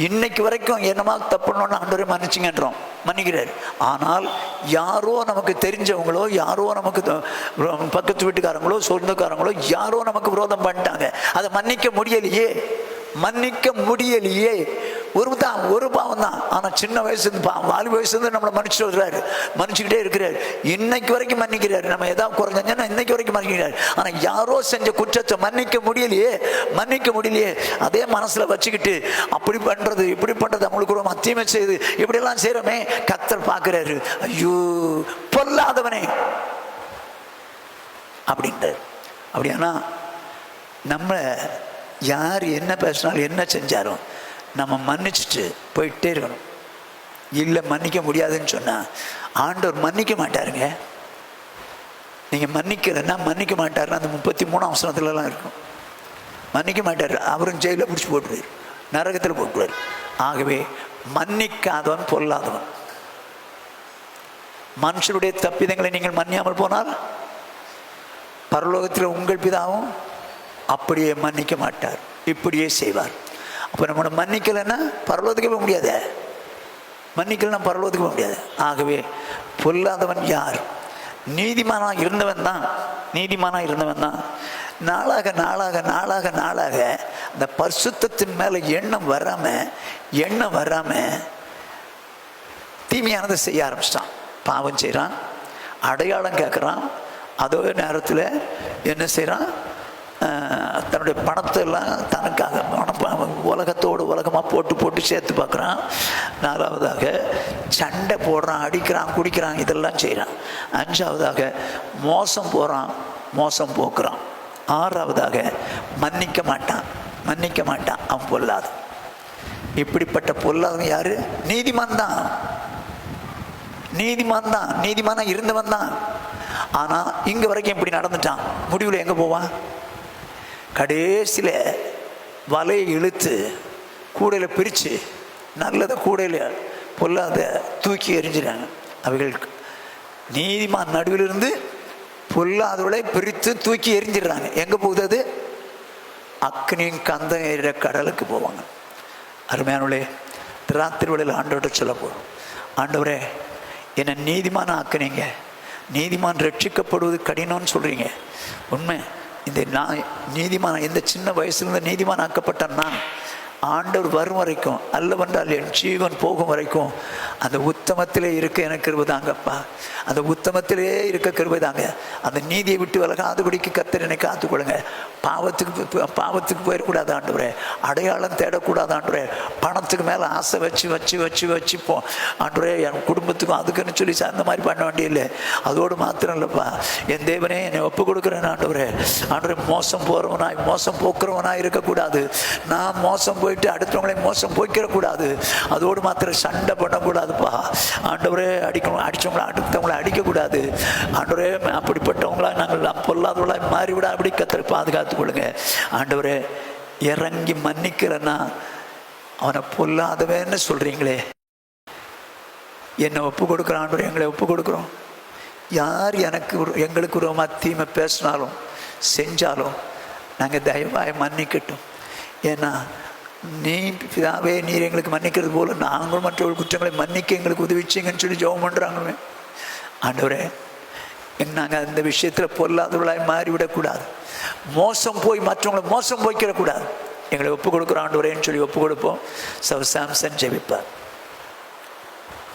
இன்னைக்கு வரைக்கும் என்னமா தப்புன்னு ஆண்டவரே மன்னிச்சிங்கன்றோம், மன்னிக்கிறார். ஆனால் யாரோ நமக்கு தெரிஞ்சவங்களோ, யாரோ நமக்கு பக்கத்து வீட்டுக்காரங்களோ, சொந்தக்காரங்களோ யாரோ நமக்கு விரோதம் பண்ணிட்டாங்க, அதை மன்னிக்க முடியலையே. ஒரு பாவம் தான். ஆனால் சின்ன வயசுலேருந்து வாலி வயசுலேருந்து நம்மளை மன்னிச்சுட்டு வருகிறாரு, மன்னிச்சுக்கிட்டே இருக்கிறார். இன்னைக்கு வரைக்கும் மன்னிக்கிறார். நம்ம எதாவது குறைஞ்சோன்னா இன்னைக்கு வரைக்கும் மன்னிக்கிறார். ஆனால் யாரோ செஞ்ச குற்றத்தை மன்னிக்க முடியலையே. அதே மனசில் வச்சுக்கிட்டு அப்படி பண்ணுறது இப்படி பண்ணுறது, அவங்களுக்கு ஒரு தீமை செய்யுது, இப்படியெல்லாம் செய்கிறோமே, கர்த்தர் பார்க்குறாரு. ஐயோ பொல்லாதவனே அப்படின்றார். அப்படியானா நம்ம யார் என்ன பேசினாலும் என்ன செஞ்சாலும் நம்ம மன்னிச்சுட்டு போயிட்டே இருக்கணும். இல்லை மன்னிக்க முடியாதுன்னு சொன்னால் ஆண்டவர் மன்னிக்க மாட்டாருங்க. நீங்கள் மன்னிக்கலைன்னா மன்னிக்க மாட்டாருன்னா அந்த 33ஆம் வசனத்துலலாம் இருக்கும். மன்னிக்க மாட்டார். அவரும் ஜெயிலில் பிடிச்சி போட்டுருவார், நரகத்தில் போட்டுருவார். ஆகவே மன்னிக்காதவன் பொல்லாதவன். மனுஷருடைய தப்பிதங்களை நீங்கள் மன்னியாமல் போனால் பரலோகத்தில் உங்கள் பிதாவும் அப்படியே மன்னிக்க மாட்டார், இப்படியே செய்வார். அப்போ நம்மளை மன்னிக்கலைன்னா பரலோகத்துக்கு போக முடியாது. ஆகவே பொல்லாதவன் யார்? நீதிமானாக இருந்தவன் தான். நாளாக அந்த பரிசுத்தத்தின் மேலே எண்ணம் வராமல் தீமையானதை செய்ய ஆரம்பிச்சிட்டான். பாவம் செய்கிறான், அடையாளம் கேட்குறான். அதே நேரத்தில் என்ன செய்கிறான்? தன்னுடைய பணத்தை எல்லாம் தனக்காக உலகமாக போட்டு சேர்த்து பார்க்குறான். 4வதாக சண்டை போடுறான், அடிக்கிறான், குடிக்கிறான், இதெல்லாம் செய்கிறான். 5வதாக மோசம் போக்குறான். 6வதாக மன்னிக்க மாட்டான். அவன் பொல்லாது. இப்படிப்பட்ட பொல்லாதவன் யாரு? நீதிமானா இருந்தவன் தான். ஆனால் இங்கே வரைக்கும் இப்படி நடந்துட்டான். முடிவில் எங்கே போவான்? கடைசியில் வலையை இழுத்து கூடையில் பிரித்து நல்லதை கூடையில் பொல்லாத தூக்கி எறிஞ்சிடாங்க. அவைகள் நீதிமான் நடுவிலிருந்து பொல்லாதவளை பிரித்து தூக்கி எறிஞ்சிடுறாங்க. எங்கே போகுது அது? அக்னியும் கந்தம் எறிகிற கடலுக்கு போவாங்க. அருமையானவளே, ராத்திரி வேளையில் ஆண்டவர்கிட்ட சொல்ல போகிறோம். ஆண்டவரே, என்னை நீதிமான ஆக்குனீங்க. நீதிமான் ரட்சிக்கப்படுவது கடினம்னு சொல்கிறீங்க. உண்மை. இந்த சின்ன வயசுலேருந்து நீதிமான் ஆக்கப்பட்ட நான் ஆண்டவர் வரும் வரைக்கும், அல்லவென்றால் என் ஜீவன் போகும் வரைக்கும் அந்த உத்தமத்திலே இருக்க எனக்கு கிருபை தாங்கப்பா. அந்த உத்தமத்திலே இருக்க கிருபை தாங்க. அந்த நீதியை விட்டு விலகாதபடிக்கு கர்த்தர் என்னை காத்துக்கொள்ளுங்க. பாவத்துக்கு போயிடக்கூடாது ஆண்டவரே. அடையாளம் தேடக்கூடாது ஆண்டவரே. பணத்துக்கு மேலே ஆசை வச்சுப்போம் ஆண்டவரே. என் குடும்பத்துக்கும் அதுக்குன்னு சொல்லி அந்த மாதிரி பண்ண வேண்டியில்லை. அதோடு மாத்திரம் இல்லைப்பா, என் தேவனே என்னை ஒப்பு கொடுக்குறேன் ஆண்டவரே. ஆண்டவரே, மோசம் போக்குறவனாய் இருக்கக்கூடாது. நான் மோசம் போயிட்டு அடுத்தவங்களை மோசம் போய்க்கிறக்கூடாது. அதோடு மாத்திரம் சண்டை பண்ணக்கூடாதுப்பா ஆண்டவரே. அடித்தவங்களை அடுத்தவங்களை அடிக்கக்கூடாது ஆண்டவரே. அப்படிப்பட்டவங்களா நாங்கள் பொல்லாதவர்களாக மாறிவிட அப்படி கர்த்தர் பாதுகாத்து கொள்ளுங்க ஆண்டவரே. இறங்கி மன்னிக்கிறேன்னா அவனை பொல்லாதவன்னு சொல்றீங்களே. என்னை ஒப்பு கொடுக்குற ஆண்டவரே, எங்களை ஒப்பு கொடுக்குறோம். யார் எங்களுக்கு ஒரு தீமை பேசினாலும் செஞ்சாலும் நாங்கள் தயவாய் மன்னிக்கட்டும். ஏன்னா நீ பிதாவே நீர் எங்களுக்கு மன்னிக்கிறது போல நாங்களும் மற்றவர்கள் குற்றங்களை மன்னிக்க எங்களுக்கு உதவிச்சிங்கன்னு சொல்லி ஜெபம் பண்ணுறாங்களே ஆண்டவரே. நாங்கள் அந்த விஷயத்தில் பொல்லாதவர்களாய் மாறிவிடக்கூடாது. மோசம் போய் மற்றவங்களை மோசம் போய்க்கிடக்கூடாது. எங்களை ஒப்பு கொடுக்குற ஆண்டவரேன்னு சொல்லி ஒப்பு கொடுப்போம். சாம்சன் ஜெபிப்பார்.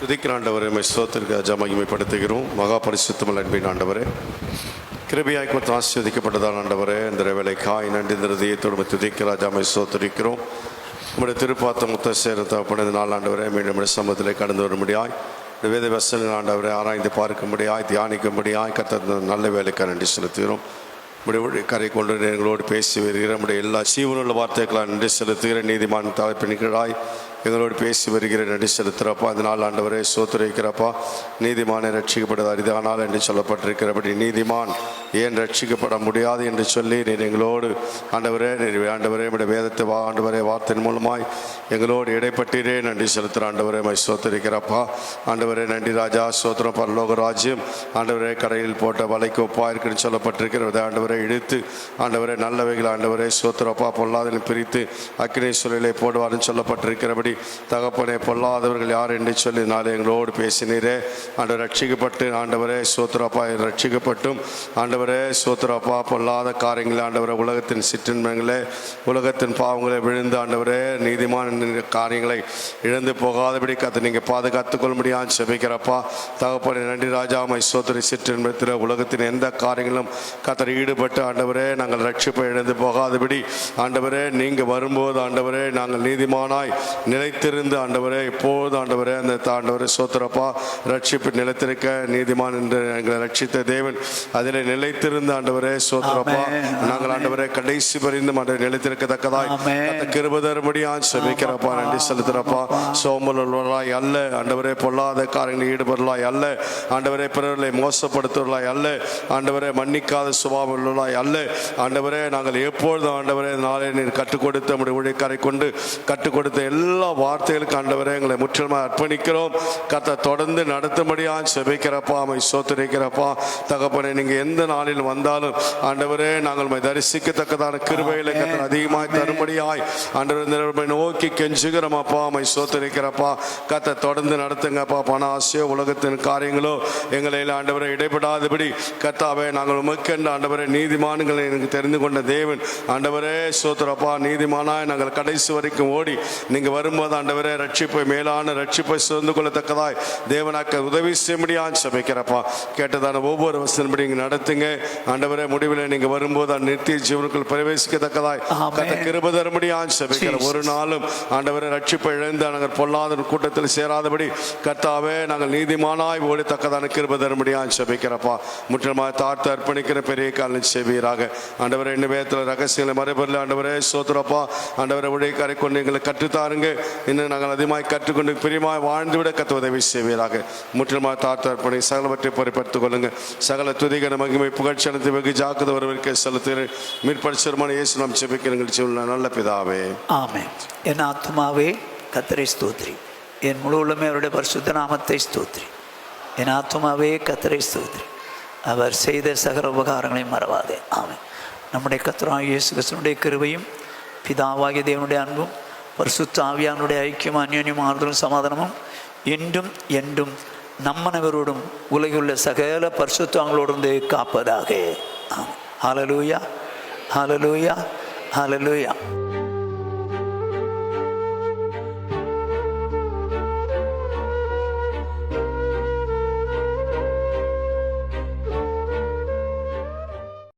துதிக்கிற ஆண்டவரே, ஸ்தோத்திரத்திற்கு ராஜா மகிமைப்படுத்துகிறோம். மகா பரிசுத்தமுள்ள அன்பின் ஆண்டவரே, கிருபையாய் கொடுத்து ஆசீர்வதிக்கப்பட்டதான் ஆண்டவரே. இந்த வேலைக்காய் நன்றி இதயத்தோடு துதிக்கிற ராஜா ஸ்தோத்திரிக்கிறோம். நம்முடைய திருப்பாத்த முத்த சேரத்தப்பனது நாள் ஆண்டவரே, மீண்டும் சமூகத்திலே கடந்து வரும்படியாய் இந்த வேத வசனங்கள் ஆண்டவரை ஆராய்ந்து பார்க்கும்படியாய் தியானிக்கும்படியாய் கர்த்தர் நல்ல வேலைக்காக நன்றி செலுத்துகிறோம். நம்முடைய கரை கொண்டு எங்களோடு பேசி வருகிற நம்முடைய எல்லா ஜீவனுள்ள வார்த்தைகளாக நன்றி செலுத்துகிற நீதிமான் தலைப்பின்களாய் எங்களோடு பேசி வருகிற நன்றி செலுத்துகிறப்பா. அந்த நாள் ஆண்டவரே சோத்துரைக்கிறப்பா. நீதிமானை ரட்சிக்கப்பட்டது அரிதானால் என்று சொல்லப்பட்டிருக்கிறபடி நீதிமான் ஏன் ரட்சிக்கப்பட முடியாது என்று சொல்லி நீர் எங்களோடு ஆண்டவரே நம்முடைய வேதத்தை ஆண்டவரே வார்த்தையின் மூலமாய் எங்களோடு இடைப்பட்டீரே நன்றி செலுத்துகிற ஆண்டவரே சோத்துரைக்கிறப்பா. ஆண்டவரே நன்றி ராஜா. சோத்திரம் பரலோக ராஜ்யம் ஆண்டவரே கரையில் போட்ட வலைக்கு ஒப்பா இருக்குன்னு சொல்லப்பட்டிருக்கிறது. ஆண்டவரை இழுத்து ஆண்டவரே நல்லவைகள் ஆண்டவரே சோத்திரப்பா பொல்லாதனை பிரித்து அக்கினி சூழலை போடுவார்னு சொல்லப்பட்டிருக்கிறபடி தகப்பனே பொல்லாதவர்கள் யார் என்று சொல்லி நாளை எங்களோடு பேசினீரே ஆண்டவர். ரட்சிக்கப்பட்டு ஆண்டவரே சோத்திரப்பா ரட்சிக்கப்பட்டும் ஆண்டவரே சோத்திரப்பா பொல்லாத காரியங்கள் ஆண்டவரே உலகத்தின் சிற்றின்மைகளே உலகத்தின் பாவங்களை விழுந்து ஆண்டவரே நீதிமான காரியங்களை இழந்து போகாதபடி கத்தை நீங்கள் பாதுகாத்துக் கொள்ள முடியாது செபிக்கிறப்பா. தகப்பனே நன்றி ராஜா. சோத்திரி சிற்றின்பத்தில் உலகத்தின் எந்த காரியங்களும் கத்தர் ஈடுபட்டு ஆண்டவரே நாங்கள் ரட்சிப்பை இழந்து போகாதபடி ஆண்டவரே நீங்கள் வரும்போது ஆண்டவரே நாங்கள் நீதிமானாய் நிலைத்திருந்து ஆண்டவரே இப்போது ஆண்டவரே அந்த ஆண்டவரே சோத்திரப்பா ரட்சிப்பு நிலைத்திருக்க நீதிமான் என்று எங்களை ரட்சித்த தேவன் அதில் நிலைத்திருந்து ஆண்டவரே சோத்திரப்பா நாங்கள் ஆண்டவரே கடைசி பரிந்தும் ஆண்டவர் நிலைத்திருக்கத்தக்கதாய் கிருபை தரும்படியாய் செபிக்கிறப்பா. நன்றி செலுத்துறப்பா. சோம்பலுள்ளவர்களாய் அல்ல ஆண்டவரே, பொல்லாத காரியங்களில் ஈடுபடுவர்களாய் அல்ல ஆண்டவரே, பிறர்களை மோசப்படுத்துவர்களாய் அல்ல ஆண்டவரே, மன்னிக்காத சுபாவம் உள்ளவர்களாய் அல்ல ஆண்டவரே. நாங்கள் எப்பொழுதும் ஆண்டவரே நாளை நீர் கற்றுக் கொடுத்த நம்முடைய ஊழியக்காரை கொண்டு கற்றுக் கொடுத்த எல்லா வார்த்தைகளுக்கு ஆண்டவரே எங்களை முற்றிலுமாக அர்ப்பணிக்கிறோம். கர்த்தர் தொடர்ந்து நடத்தும்படியாக செபிக்கிறப்பா. சோத்திரிக்கிறப்பா. தகப்பனே நீங்கள் எந்த நாளில் வந்தாலும் ஆண்டவரே நாங்கள் தரிசிக்கத்தக்கதான கிருபைகளை கர்த்தர் அதிகமாக தரும்படியாய் ஆண்டவரை நோக்கி கெஞ்சுகிறோமப்பா. சோத்திரிக்கிறப்பா. கர்த்தர் தொடர்ந்து நடத்துங்கப்பா. பண ஆசையோ உலகத்தின் காரியங்களோ எங்களை ஆண்டவரை இடைப்படாதபடி கர்த்தாவே நாங்கள் உமக்கென்று ஆண்டவரை நீதிமான்களை எனக்கு தெரிந்து கொண்ட தேவன் ஆண்டவரே சோத்திரப்பா. நீதிமானாய் நாங்கள் கடைசி வரைக்கும் ஓடி நீங்கள் வரும்போது ஆண்டவரே ரட்சிப்பை மேலான ரட்சிப்பை சுதந்து கொள்ளத்தக்கதாய் தேவனாக்க உதவி செய்ய முடியாது சமைக்கிறப்பா. கேட்டதான ஒவ்வொரு வசனப்படி இங்கே நடத்துங்க ஆண்டவரே. முடிவில் நீங்கள் வரும்போது அந்த நித்திய ஜீவனுக்குள் பிரவேசிக்கத்தக்கதாய் கத்த கிருபை தர முடியாது சமைக்கிற ஒரு நாளும் ஆண்டவரை ரட்சிப்பை இழந்து நாங்கள் பொல்லாத கூட்டத்தில் சேராதபடி கர்த்தாவே நாங்கள் நீதிமானாய் ஓடித்தக்கதான கிருபை தர முடியாது சமைக்கிறப்பா. முற்றிலுமாக தாழ்த்து அர்ப்பணிக்கிற பெரிய காலம் செய்வீராக ஆண்டவரை. இன்னும் வேதத்தில் ரகசியங்களை மறுபடியில் ஆண்டவரே சோத்திரப்பா. ஆண்டவரை உடைக்காரை கொண்டு எங்களை கற்றுத்தாருங்க. இன்னும் நாங்கள் அதிகமாக கற்றுக்கொண்டு பிரியமாய் வாழ்ந்துவிட கத்த உதவி செய்வீராக. முற்றிலுமாக தாழ்த்து அர்ப்பணி சகலவற்றை பொறுப்படுத்திக் கொள்ளுங்க. சகல துதிகன மகிமை புகழ்ச்சி வெகு ஜாக்கிரதை வருவதற்கு செலுத்துகிறேன். மீட்பரிசுத்தமான இயேசு நாம் ஜெபிக்கிற நல்ல பிதாவே ஆமென். என் ஆத்துமாவே கர்த்தரை ஸ்தோத்திரி, என் முழு உள்ளமே அவருடைய பரிசுத்த நாமத்தை ஸ்தோத்திரி. என் ஆத்துமாவே கர்த்தரை ஸ்தோத்திரி, அவர் செய்த சகல உபகாரங்களை மறவாதே. ஆமென். நம்முடைய கர்த்தராகிய இயேசு கிறிஸ்துவினுடைய கிருபையும் பிதாவாகிய தேவனுடைய அன்பும் பரிசுத்த ஆவியானுடைய ஐக்கியம் அந்யோன்யம் ஆறுதலும் சமாதானமும் என்றும் என்றும் நம்மனவரோடும் உலகிலுள்ள சகல பரிசுத்தங்களோடும் காப்பதாக. ஹல்லேலூயா, ஹல்லேலூயா, ஹல்லேலூயா.